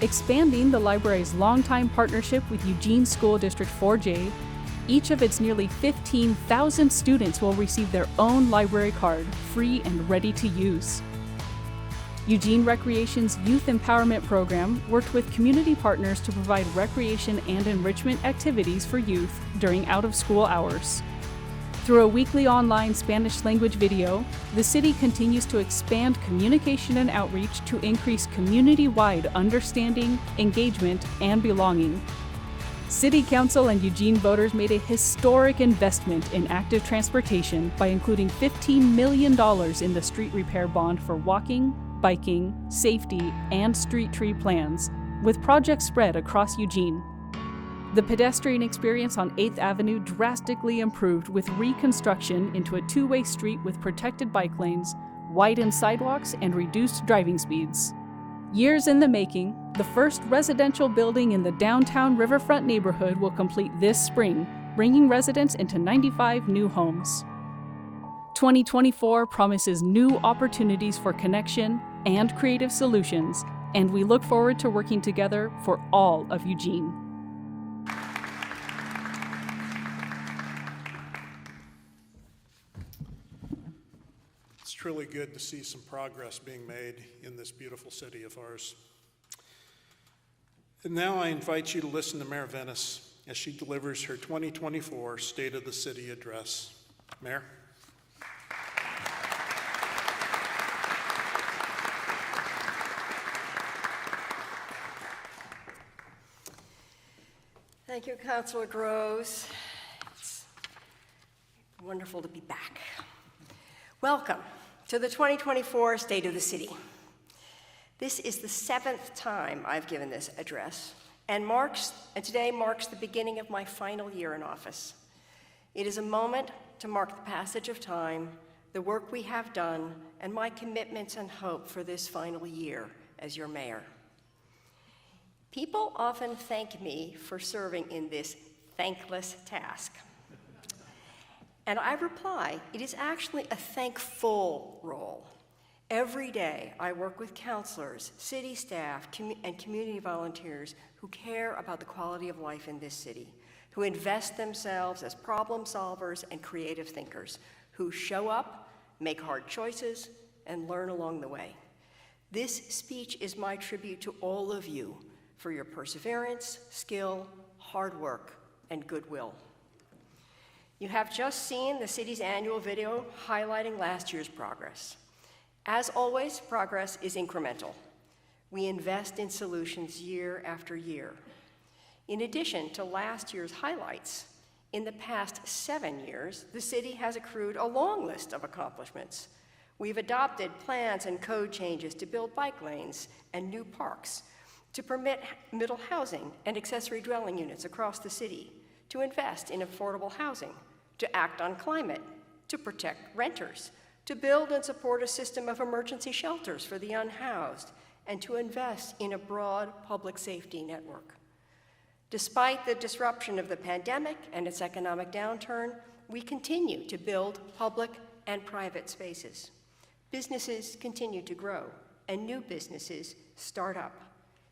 Expanding the library's longtime partnership with Eugene School District 4J, each of its nearly 15,000 students will receive their own library card, free and ready to use. Eugene Recreation's Youth Empowerment Program worked with community partners to provide recreation and enrichment activities for youth during out-of-school hours. Through a weekly online Spanish language video, the city continues to expand communication and outreach to increase community-wide understanding, engagement, and belonging. City Council and Eugene voters made a historic investment in active transportation by including $15 million in the street repair bond for walking, biking, safety, and street tree plans, with projects spread across Eugene. The pedestrian experience on 8th Avenue drastically improved with reconstruction into a 2-way street with protected bike lanes, widened sidewalks, and reduced driving speeds. Years in the making, the first residential building in the downtown Riverfront neighborhood will complete this spring, bringing residents into 95 new homes. 2024 promises new opportunities for connection and creative solutions, and we look forward to working together for all of Eugene. Let's truly good to see some progress being made in this beautiful city of ours. And now I invite you to listen to Mayor Venice as she delivers her 2024 State of the City address. Mayor? Thank you, Councilor Groves. It's wonderful to be back. Welcome to the 2024 State of the City. This is the 7th time I've given this address, and today marks the beginning of my final year in office. It is a moment to mark the passage of time, the work we have done, and my commitments and hope for this final year as your mayor. People often thank me for serving in this thankless task. And I reply, it is actually a thankful role. Every day, I work with counselors, city staff, and community volunteers who care about the quality of life in this city, who invest themselves as problem solvers and creative thinkers, who show up, make hard choices, and learn along the way. This speech is my tribute to all of you for your perseverance, skill, hard work, and goodwill. You have just seen the city's annual video highlighting last year's progress. As always, progress is incremental. We invest in solutions year after year. In addition to last year's highlights, in the past 7 years, the city has accrued a long list of accomplishments. We've adopted plans and code changes to build bike lanes and new parks, to permit middle housing and accessory dwelling units across the city, to invest in affordable housing, to act on climate, to protect renters, to build and support a system of emergency shelters for the unhoused, and to invest in a broad public safety network. Despite the disruption of the pandemic and its economic downturn, we continue to build public and private spaces. Businesses continue to grow, and new businesses start up.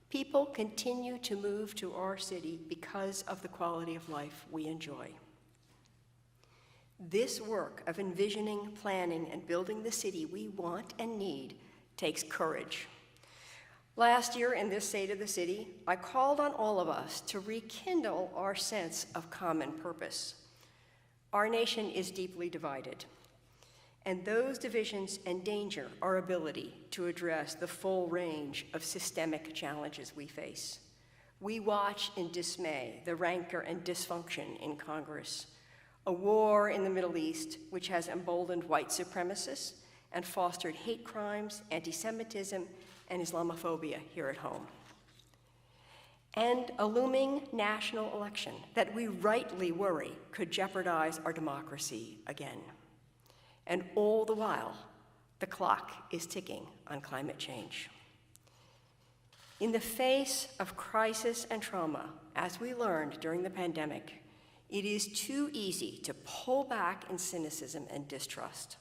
People continue to move to our city because of the quality of life we enjoy. This work of envisioning, planning, and building the city we want and need takes courage. Last year in this State of the City, I called on all of us to rekindle our sense of common purpose. Our nation is deeply divided, and those divisions endanger our ability to address the full range of systemic challenges we face. We watch in dismay the rancor and dysfunction in Congress, a war in the Middle East which has emboldened white supremacists and fostered hate crimes, anti-Semitism, and Islamophobia here at home, and a looming national election that we rightly worry could jeopardize our democracy again. And all the while, the clock is ticking on climate change. In the face of crisis and trauma, as we learned during the pandemic, it is too easy to pull back in cynicism and distrust.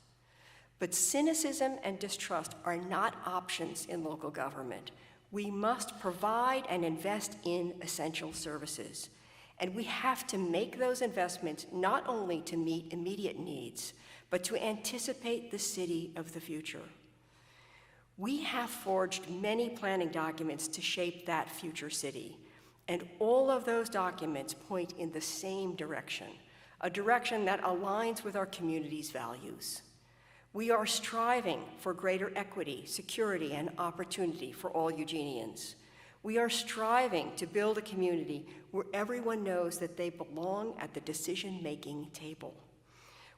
But cynicism and distrust are not options in local government. We must provide and invest in essential services. And we have to make those investments not only to meet immediate needs, but to anticipate the city of the future. We have forged many planning documents to shape that future city, and all of those documents point in the same direction, a direction that aligns with our community's values. We are striving for greater equity, security, and opportunity for all Eugenians. We are striving to build a community where everyone knows that they belong at the decision-making table.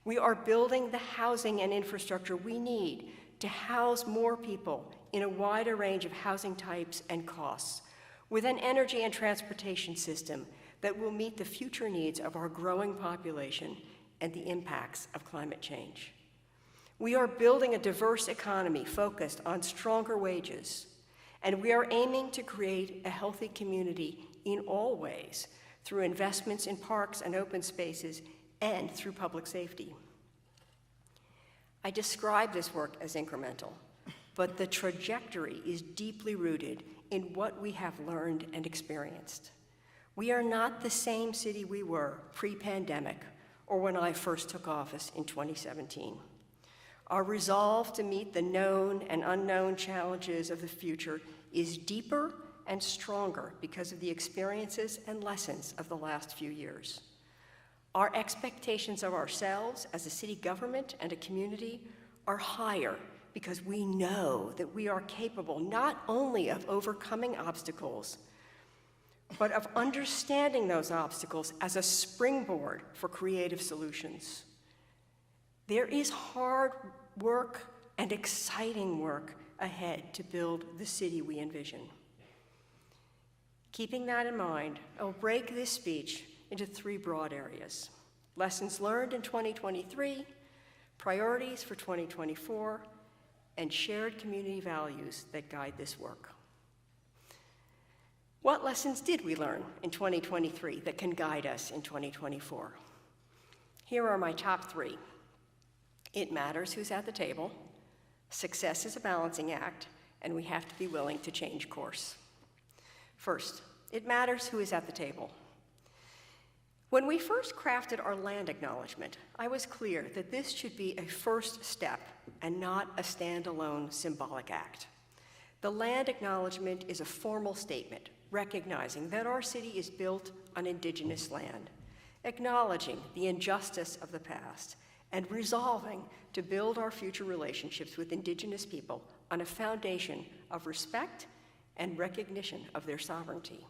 We are building the housing and infrastructure we need to house more people in a wider range of housing types and costs, with an energy and transportation system that will meet the future needs of our growing population and the impacts of climate change. We are building a diverse economy focused on stronger wages, and we are aiming to create a healthy community in all ways through investments in parks and open spaces and through public safety. I describe this work as incremental, but the trajectory is deeply rooted in what we have learned and experienced. We are not the same city we were pre-pandemic or when I first took office in 2017. Our resolve to meet the known and unknown challenges of the future is deeper and stronger because of the experiences and lessons of the last few years. Our expectations of ourselves as a city government and a community are higher because we know that we are capable not only of overcoming obstacles, but of understanding those obstacles as a springboard for creative solutions. There is hard work and exciting work ahead to build the city we envision. Keeping that in mind, I'll break this speech into 3 broad areas: lessons learned in 2023, priorities for 2024, and shared community values that guide this work. What lessons did we learn in 2023 that can guide us in 2024? Here are my top 3. It matters who's at the table, success is a balancing act, and we have to be willing to change course. First, it matters who is at the table. When we first crafted our land acknowledgement, I was clear that this should be a first step and not a standalone symbolic act. The land acknowledgement is a formal statement recognizing that our city is built on Indigenous land, acknowledging the injustice of the past, and resolving to build our future relationships with Indigenous people on a foundation of respect and recognition of their sovereignty.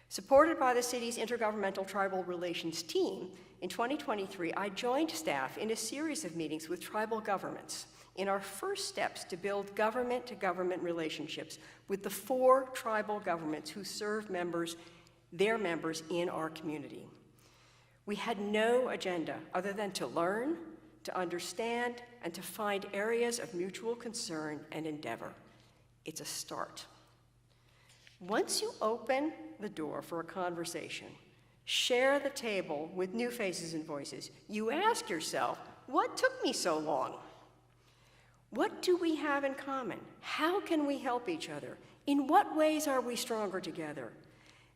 Supported by the city's Intergovernmental Tribal Relations team, in 2023, I joined staff in a series of meetings with tribal governments in our first steps to build government-to-government relationships with the 4 tribal governments who serve their members in our community. We had no agenda other than to learn, to understand, and to find areas of mutual concern and endeavor. It's a start. Once you open the door for a conversation, share the table with new faces and voices, you ask yourself, what took me so long? What do we have in common? How can we help each other? In what ways are we stronger together?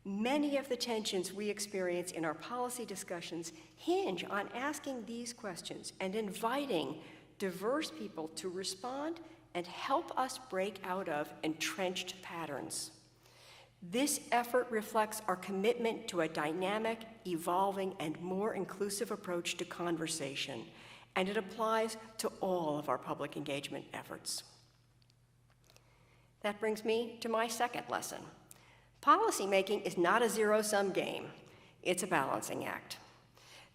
Many of the tensions we experience in our policy discussions hinge on asking these questions and inviting diverse people to respond and help us break out of entrenched patterns. This effort reflects our commitment to a dynamic, evolving, and more inclusive approach to conversation, and it applies to all of our public engagement efforts. That brings me to my second lesson. Policymaking is not a zero-sum game. It's a balancing act.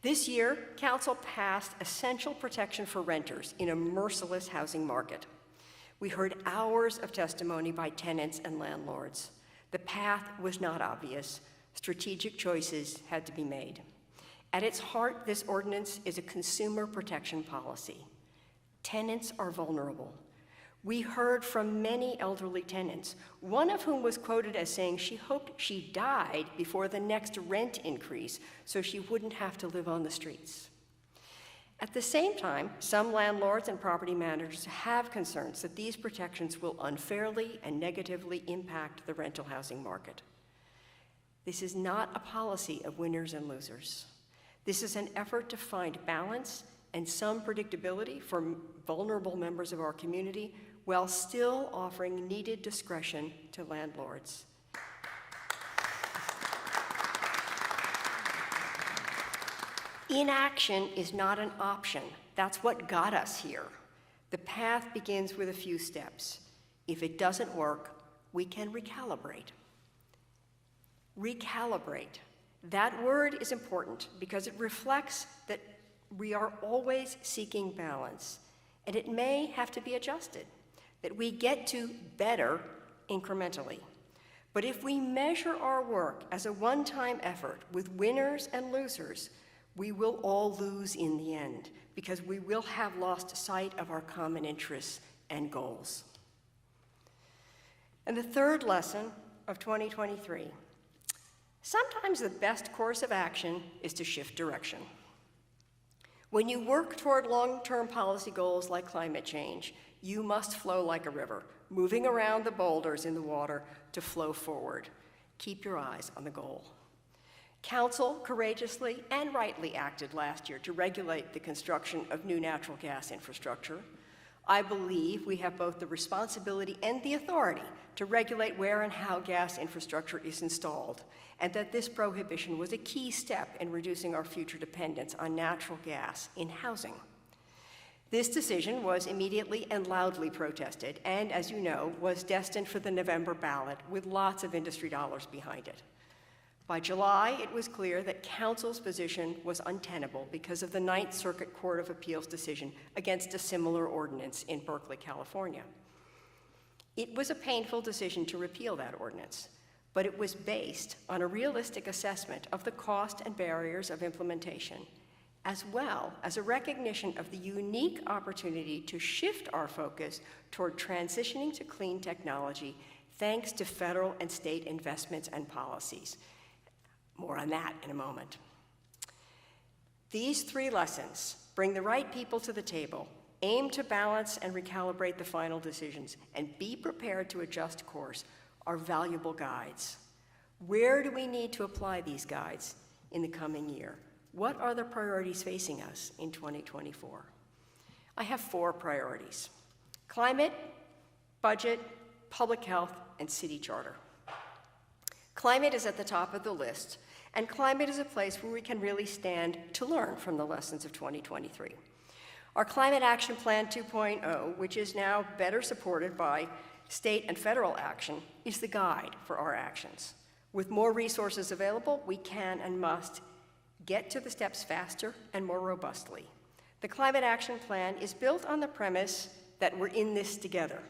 This year, Council passed essential protection for renters in a merciless housing market. We heard hours of testimony by tenants and landlords. The path was not obvious. Strategic choices had to be made. At its heart, this ordinance is a consumer protection policy. Tenants are vulnerable. We heard from many elderly tenants, one of whom was quoted as saying she hoped she died before the next rent increase so she wouldn't have to live on the streets. At the same time, some landlords and property managers have concerns that these protections will unfairly and negatively impact the rental housing market. This is not a policy of winners and losers. This is an effort to find balance and some predictability for vulnerable members of our community while still offering needed discretion to landlords. Inaction is not an option. That's what got us here. The path begins with a few steps. If it doesn't work, we can recalibrate. Recalibrate. That word is important because it reflects that we are always seeking balance, and it may have to be adjusted, that we get to better incrementally. But if we measure our work as a one-time effort with winners and losers, we will all lose in the end because we will have lost sight of our common interests and goals. And the third lesson of 2023, sometimes the best course of action is to shift direction. When you work toward long-term policy goals like climate change, you must flow like a river, moving around the boulders in the water to flow forward. Keep your eyes on the goal. Council courageously and rightly acted last year to regulate the construction of new natural gas infrastructure. I believe we have both the responsibility and the authority to regulate where and how gas infrastructure is installed, and that this prohibition was a key step in reducing our future dependence on natural gas in housing. This decision was immediately and loudly protested, and as you know, was destined for the November ballot with lots of industry dollars behind it. By July, it was clear that Council's position was untenable because of the Ninth Circuit Court of Appeals decision against a similar ordinance in Berkeley, California. It was a painful decision to repeal that ordinance, but it was based on a realistic assessment of the cost and barriers of implementation, as well as a recognition of the unique opportunity to shift our focus toward transitioning to clean technology thanks to federal and state investments and policies. More on that in a moment. These three lessons bring the right people to the table, aim to balance and recalibrate the final decisions, and be prepared to adjust course are valuable guides. Where do we need to apply these guides in the coming year? What are the priorities facing us in 2024? I have 4 priorities: climate, budget, public health, and city charter. Climate is at the top of the list, and climate is a place where we can really stand to learn from the lessons of 2023. Our Climate Action Plan 2.0, which is now better supported by state and federal action, is the guide for our actions. With more resources available, we can and must get to the steps faster and more robustly. The Climate Action Plan is built on the premise that we're in this together.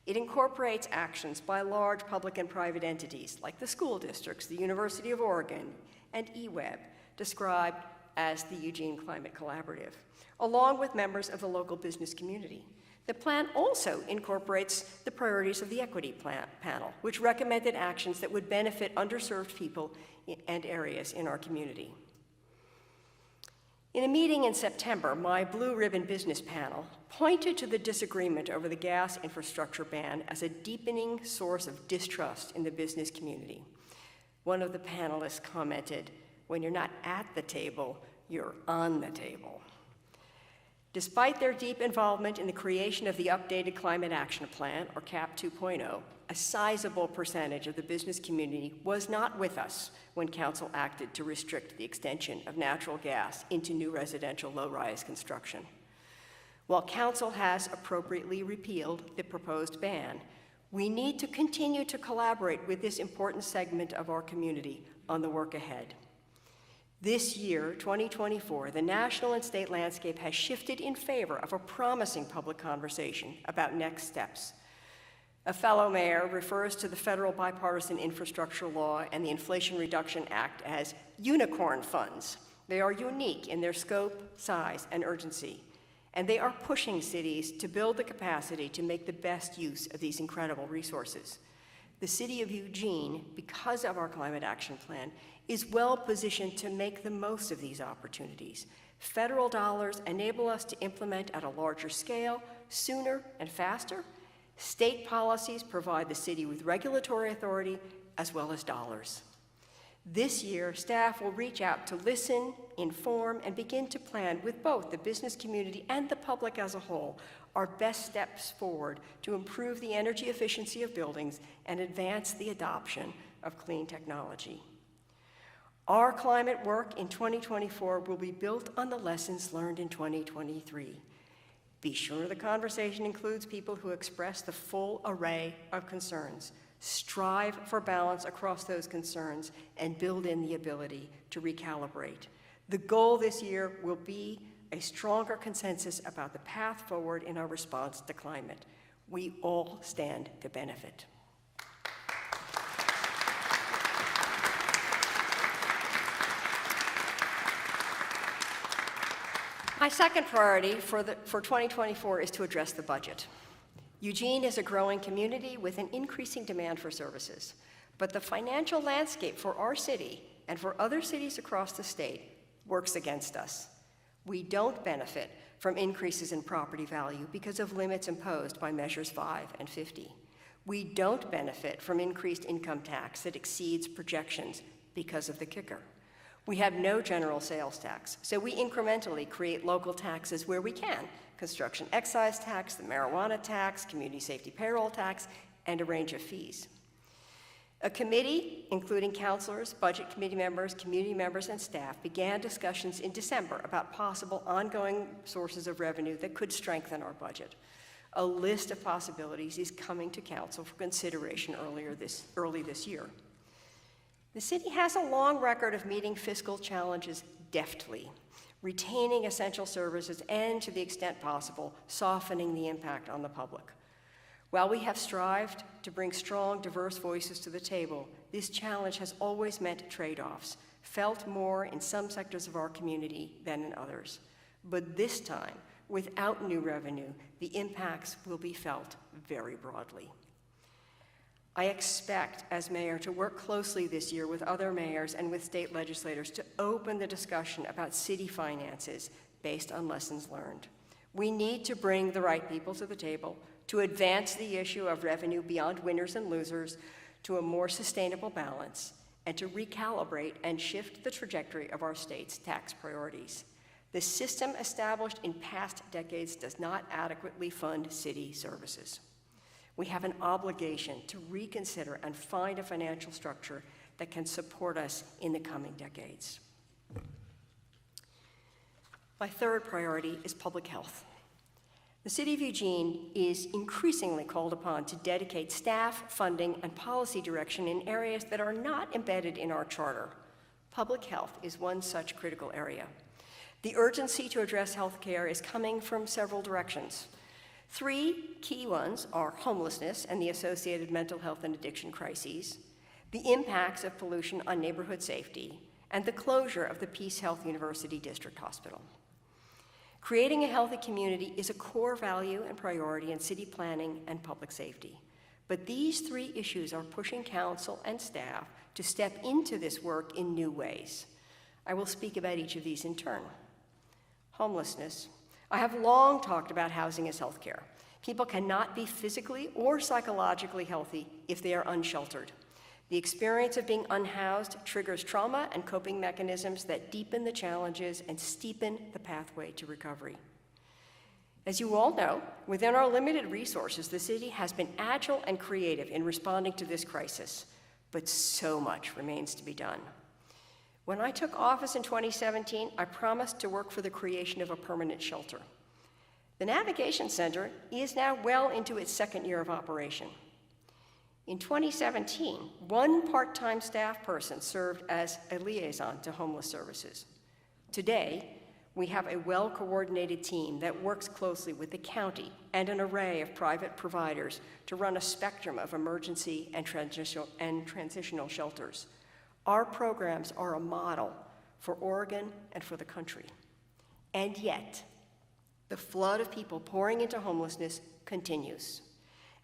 It incorporates actions by large public and private entities like the school districts, the University of Oregon, and eWeb, described as the Eugene Climate Collaborative, along with members of the local business community. The plan also incorporates the priorities of the Equity Panel, which recommended actions that would benefit underserved people and areas in our community. In a meeting in September, my Blue Ribbon Business Panel pointed to the disagreement over the gas infrastructure ban as a deepening source of distrust in the business community. One of the panelists commented, "When you're not at the table, you're on the table." Despite their deep involvement in the creation of the updated Climate Action Plan, or CAP 2.0, a sizable percentage of the business community was not with us when Council acted to restrict the extension of natural gas into new residential low-rise construction. While Council has appropriately repealed the proposed ban, we need to continue to collaborate with this important segment of our community on the work ahead. This year, 2024, the national and state landscape has shifted in favor of a promising public conversation about next steps. A fellow mayor refers to the federal bipartisan infrastructure law and the Inflation Reduction Act as unicorn funds. They are unique in their scope, size, and urgency, and they are pushing cities to build the capacity to make the best use of these incredible resources. The city of Eugene, because of our Climate Action Plan, is well positioned to make the most of these opportunities. Federal dollars enable us to implement at a larger scale, sooner and faster. State policies provide the city with regulatory authority as well as dollars. This year, staff will reach out to listen, inform, and begin to plan with both the business community and the public as a whole our best steps forward to improve the energy efficiency of buildings and advance the adoption of clean technology. Our climate work in 2024 will be built on the lessons learned in 2023. Be sure the conversation includes people who express the full array of concerns. Strive for balance across those concerns and build in the ability to recalibrate. The goal this year will be a stronger consensus about the path forward in our response to climate. We all stand to benefit. My second priority for 2024 is to address the budget. Eugene is a growing community with an increasing demand for services, but the financial landscape for our city and for other cities across the state works against us. We don't benefit from increases in property value because of limits imposed by Measures 5 and 50. We don't benefit from increased income tax that exceeds projections because of the kicker. We have no general sales tax, so we incrementally create local taxes where we can: construction excise tax, the marijuana tax, community safety payroll tax, and a range of fees. A committee, including counselors, budget committee members, community members, and staff, began discussions in December about possible ongoing sources of revenue that could strengthen our budget. A list of possibilities is coming to council for consideration early this year. The city has a long record of meeting fiscal challenges deftly, retaining essential services, and, to the extent possible, softening the impact on the public. While we have strived to bring strong, diverse voices to the table, this challenge has always meant trade-offs, felt more in some sectors of our community than in others. But this time, without new revenue, the impacts will be felt very broadly. I expect, as mayor, to work closely this year with other mayors and with state legislators to open the discussion about city finances based on lessons learned. We need to bring the right people to the table to advance the issue of revenue beyond winners and losers to a more sustainable balance, and to recalibrate and shift the trajectory of our state's tax priorities. The system established in past decades does not adequately fund city services. We have an obligation to reconsider and find a financial structure that can support us in the coming decades. My third priority is public health. The City of Eugene is increasingly called upon to dedicate staff, funding, and policy direction in areas that are not embedded in our charter. Public health is one such critical area. The urgency to address health care is coming from several directions. Three key ones are homelessness and the associated mental health and addiction crises, the impacts of pollution on neighborhood safety, and the closure of the Peace Health University District Hospital. Creating a healthy community is a core value and priority in city planning and public safety. But these three issues are pushing council and staff to step into this work in new ways. I will speak about each of these in turn. Homelessness. I have long talked about housing as health care. People cannot be physically or psychologically healthy if they are unsheltered. The experience of being unhoused triggers trauma and coping mechanisms that deepen the challenges and steepen the pathway to recovery. As you all know, within our limited resources, the city has been agile and creative in responding to this crisis, but so much remains to be done. When I took office in 2017, I promised to work for the creation of a permanent shelter. The Navigation Center is now well into its second year of operation. In 2017, one part-time staff person served as a liaison to homeless services. Today, we have a well-coordinated team that works closely with the county and an array of private providers to run a spectrum of emergency and transitional shelters. Our programs are a model for Oregon and for the country. And yet, the flood of people pouring into homelessness continues.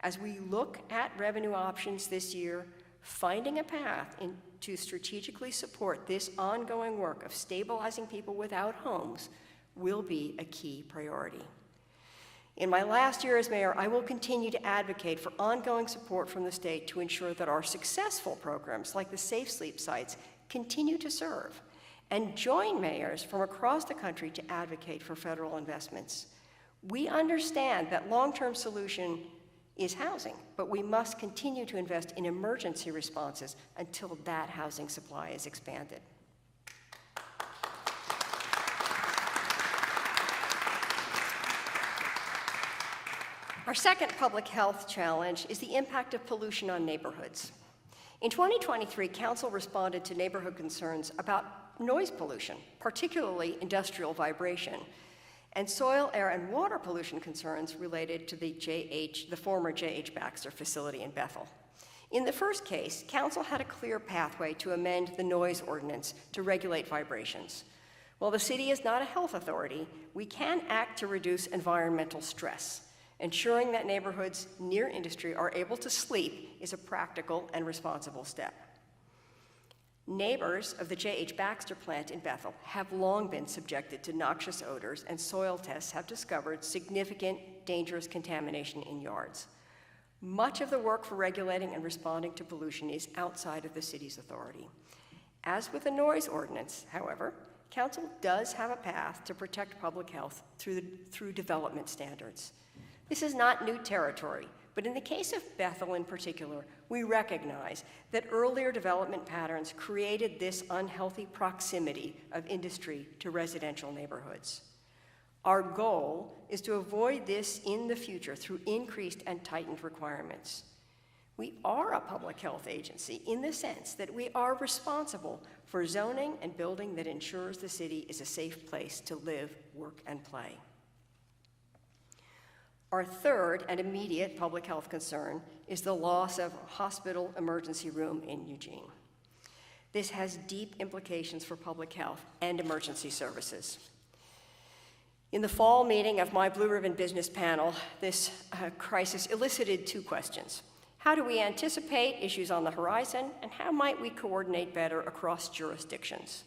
As we look at revenue options this year, finding a path to strategically support this ongoing work of stabilizing people without homes will be a key priority. In my last year as mayor, I will continue to advocate for ongoing support from the state to ensure that our successful programs like the Safe Sleep sites continue to serve, and join mayors from across the country to advocate for federal investments. We understand that long-term solution is housing, but we must continue to invest in emergency responses until that housing supply is expanded. Our second public health challenge is the impact of pollution on neighborhoods. In 2023, Council responded to neighborhood concerns about noise pollution, particularly industrial vibration, and soil, air, and water pollution concerns related to the former J.H. Baxter facility in Bethel. In the first case, Council had a clear pathway to amend the noise ordinance to regulate vibrations. While the city is not a health authority, we can act to reduce environmental stress. Ensuring that neighborhoods near industry are able to sleep is a practical and responsible step. Neighbors of the J.H. Baxter plant in Bethel have long been subjected to noxious odors, and soil tests have discovered significant dangerous contamination in yards. Much of the work for regulating and responding to pollution is outside of the city's authority. As with the noise ordinance, however, Council does have a path to protect public health through development standards. This is not new territory, but in the case of Bethel in particular, we recognize that earlier development patterns created this unhealthy proximity of industry to residential neighborhoods. Our goal is to avoid this in the future through increased and tightened requirements. We are a public health agency in the sense that we are responsible for zoning and building that ensures the city is a safe place to live, work, and play. Our third and immediate public health concern is the loss of a hospital emergency room in Eugene. This has deep implications for public health and emergency services. In the fall meeting of my Blue Ribbon Business panel, this crisis elicited two questions. How do we anticipate issues on the horizon, and how might we coordinate better across jurisdictions?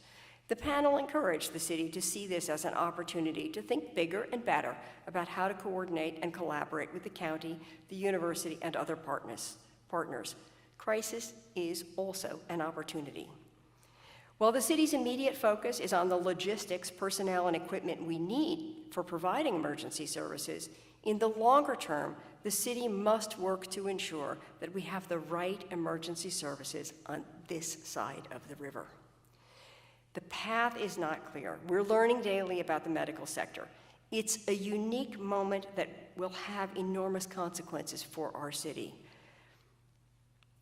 The panel encouraged the city to see this as an opportunity to think bigger and better about how to coordinate and collaborate with the county, the university, and other partners. Crisis is also an opportunity. While the city's immediate focus is on the logistics, personnel, and equipment we need for providing emergency services, in the longer term, the city must work to ensure that we have the right emergency services on this side of the river. The path is not clear. We're learning daily about the medical sector. It's a unique moment that will have enormous consequences for our city.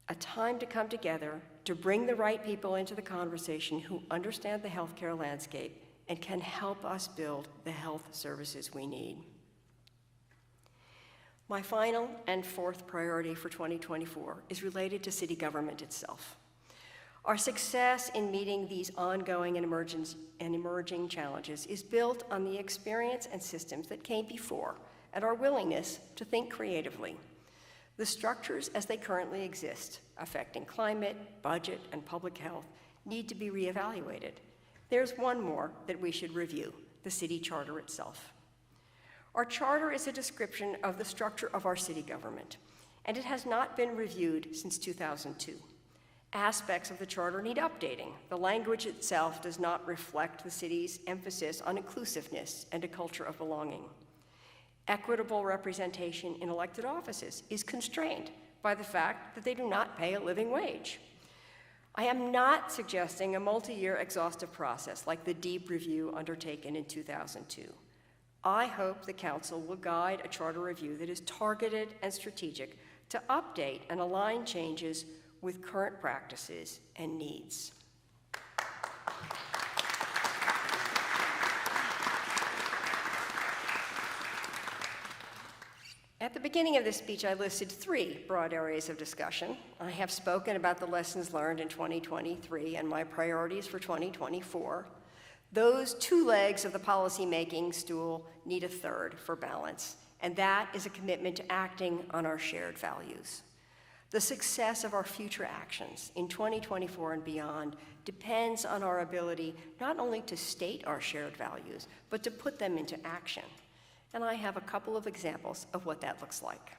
A time to come together to bring the right people into the conversation who understand the healthcare landscape and can help us build the health services we need. My final and fourth priority for 2024 is related to city government itself. Our success in meeting these ongoing and emerging challenges is built on the experience and systems that came before and our willingness to think creatively. The structures as they currently exist, affecting climate, budget, and public health, need to be reevaluated. There's one more that we should review, the city charter itself. Our charter is a description of the structure of our city government, and it has not been reviewed since 2002. Aspects of the charter need updating. The language itself does not reflect the city's emphasis on inclusiveness and a culture of belonging. Equitable representation in elected offices is constrained by the fact that they do not pay a living wage. I am not suggesting a multi-year exhaustive process like the deep review undertaken in 2002. I hope the council will guide a charter review that is targeted and strategic to update and align changes with current practices and needs. At the beginning of this speech, I listed three broad areas of discussion. I have spoken about the lessons learned in 2023 and my priorities for 2024. Those two legs of the policymaking stool need a third for balance, and that is a commitment to acting on our shared values. The success of our future actions in 2024 and beyond depends on our ability not only to state our shared values, but to put them into action. And I have a couple of examples of what that looks like.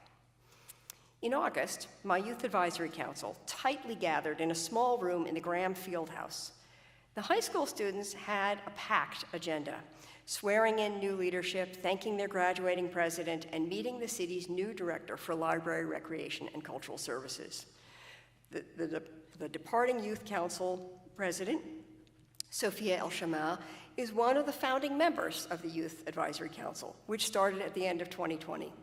In August, my Youth Advisory Council tightly gathered in a small room in the Graham Fieldhouse. The high school students had a packed agenda, swearing in new leadership, thanking their graduating president, and meeting the city's new director for library, recreation, and cultural services. The departing Youth Council president, Sophia El-Shamal, is one of the founding members of the Youth Advisory Council, which started at the end of 2020.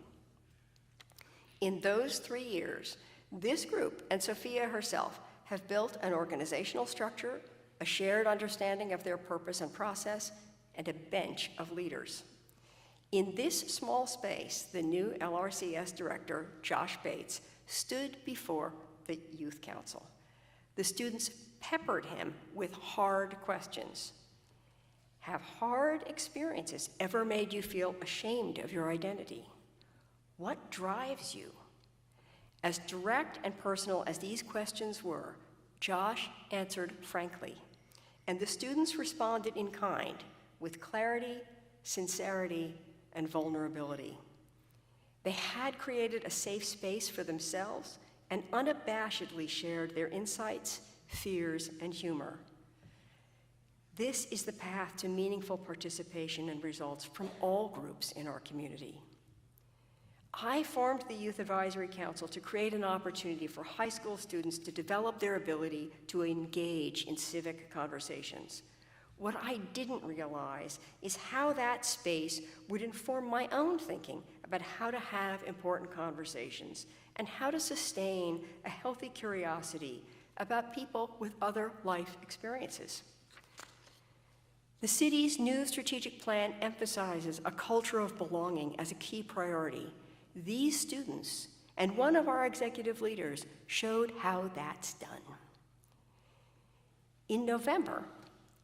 In those 3 years, this group and Sophia herself have built an organizational structure, a shared understanding of their purpose and process, and a bench of leaders. In this small space, the new LRCS director, Josh Bates, stood before the Youth Council. The students peppered him with hard questions. Have hard experiences ever made you feel ashamed of your identity? What drives you? As direct and personal as these questions were, Josh answered frankly, and the students responded in kind, with clarity, sincerity, and vulnerability. They had created a safe space for themselves and unabashedly shared their insights, fears, and humor. This is the path to meaningful participation and results from all groups in our community. I formed the Youth Advisory Council to create an opportunity for high school students to develop their ability to engage in civic conversations. What I didn't realize is how that space would inform my own thinking about how to have important conversations and how to sustain a healthy curiosity about people with other life experiences. The city's new strategic plan emphasizes a culture of belonging as a key priority. These students and one of our executive leaders showed how that's done. In November,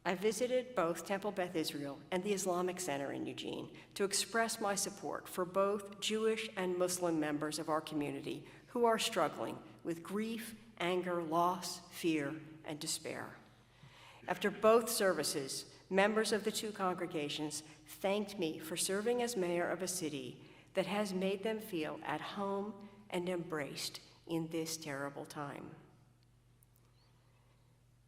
I visited both Temple Beth Israel and the Islamic Center in Eugene to express my support for both Jewish and Muslim members of our community who are struggling with grief, anger, loss, fear, and despair. After both services, members of the two congregations thanked me for serving as mayor of a city that has made them feel at home and embraced in this terrible time.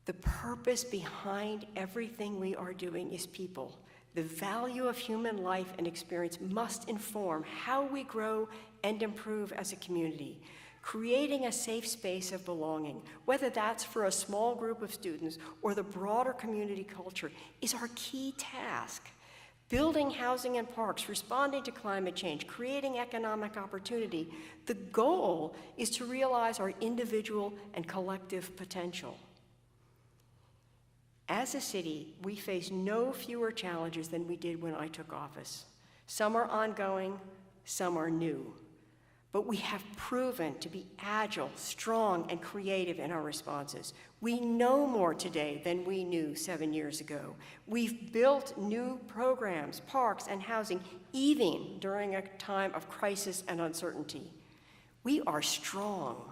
The purpose behind everything we are doing is people. The value of human life and experience must inform how we grow and improve as a community. Creating a safe space of belonging, whether that's for a small group of students or the broader community culture, is our key task. Building housing and parks, responding to climate change, creating economic opportunity, the goal is to realize our individual and collective potential. As a city, we face no fewer challenges than we did when I took office. Some are ongoing, some are new. But we have proven to be agile, strong, and creative in our responses. We know more today than we knew 7 years ago. We've built new programs, parks, and housing, even during a time of crisis and uncertainty. We are strong.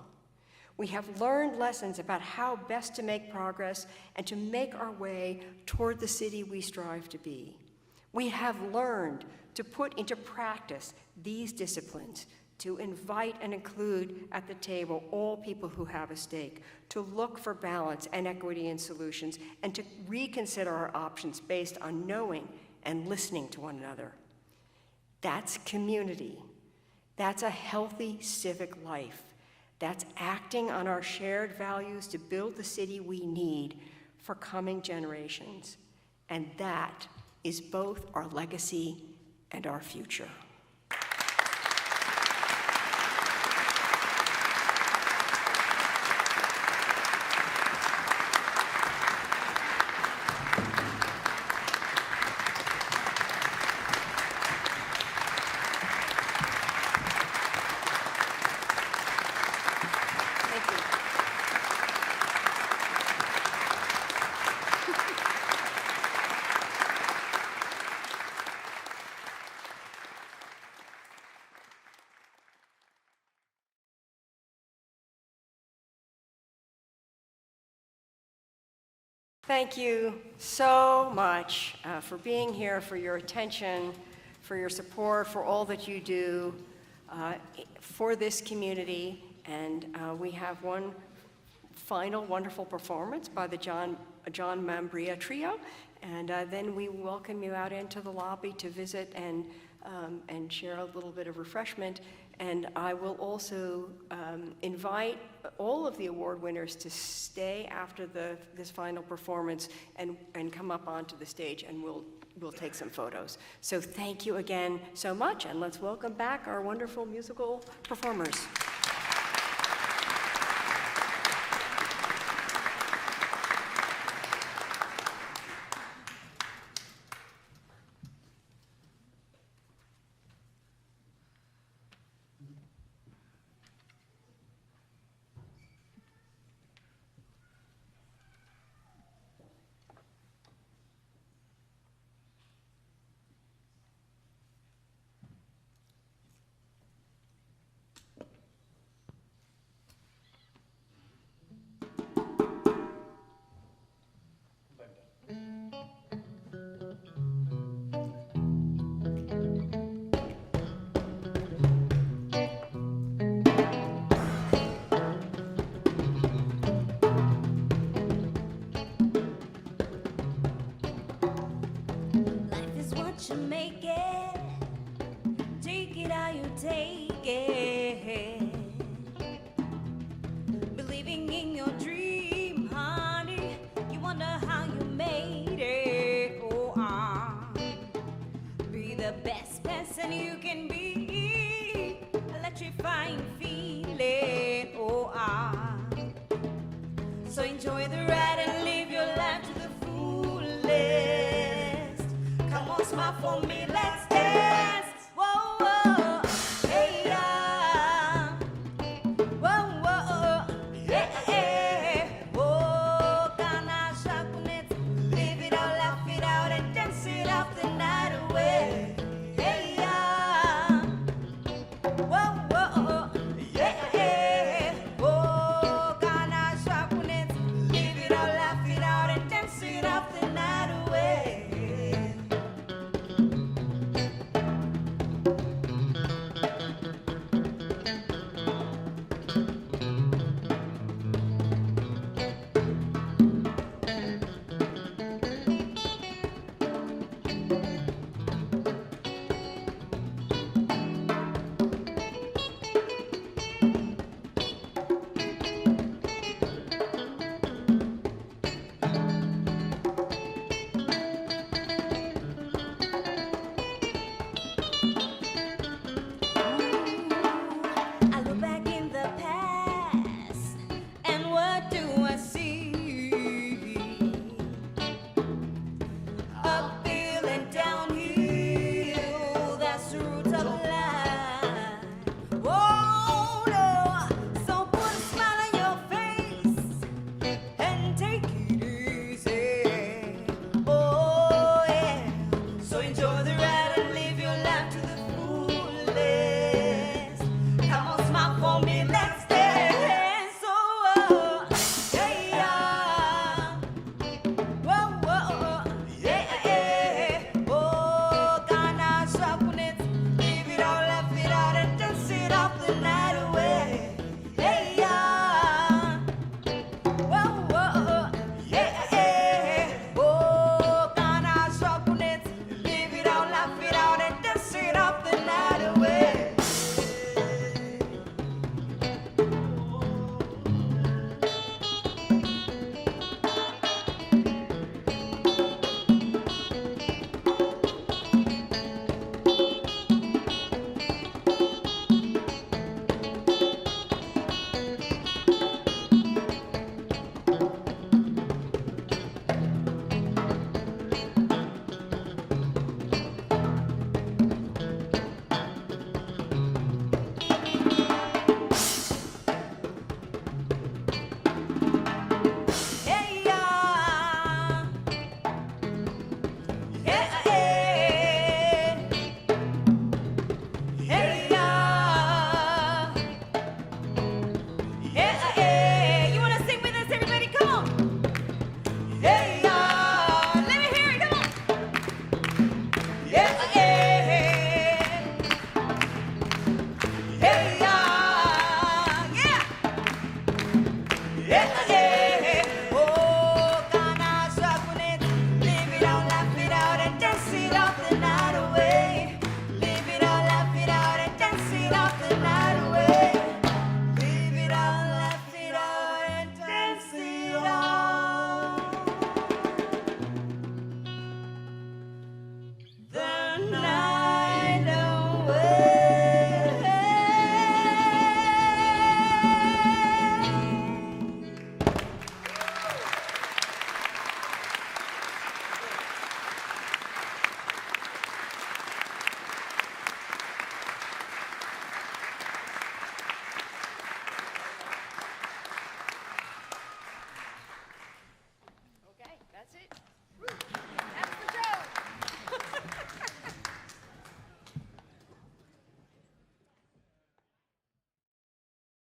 We have learned lessons about how best to make progress and to make our way toward the city we strive to be. We have learned to put into practice these disciplines, to invite and include at the table all people who have a stake, to look for balance and equity in solutions, and to reconsider our options based on knowing and listening to one another. That's community. That's a healthy civic life. That's acting on our shared values to build the city we need for coming generations. And that is both our legacy and our future. Thank you so much for being here, for your attention, for your support, for all that you do for this community. And we have one final wonderful performance by the John Mambria Trio. And then we welcome you out into the lobby to visit and share a little bit of refreshment. And I will also invite all of the award winners to stay after this final performance and come up onto the stage, and we'll take some photos. So thank you again so much, and let's welcome back our wonderful musical performers. what you make it. Take it how you take it. Believing in your dream, honey. You wonder how you made it. Oh, be the best person you can be. Electrifying feeling. Oh, so enjoy the ride and live your life to the fullest. Come on, smile for me, let's dance. Whoa, whoa, hey, yeah. Whoa, whoa, yeah, yeah. Whoa, kana shakunet. Live it out, laugh it out, and dance it off the night away. Hey, yeah. Whoa, whoa, yeah, yeah. Whoa, kana shakunet. Live it out, laugh it out, and dance it off the night away.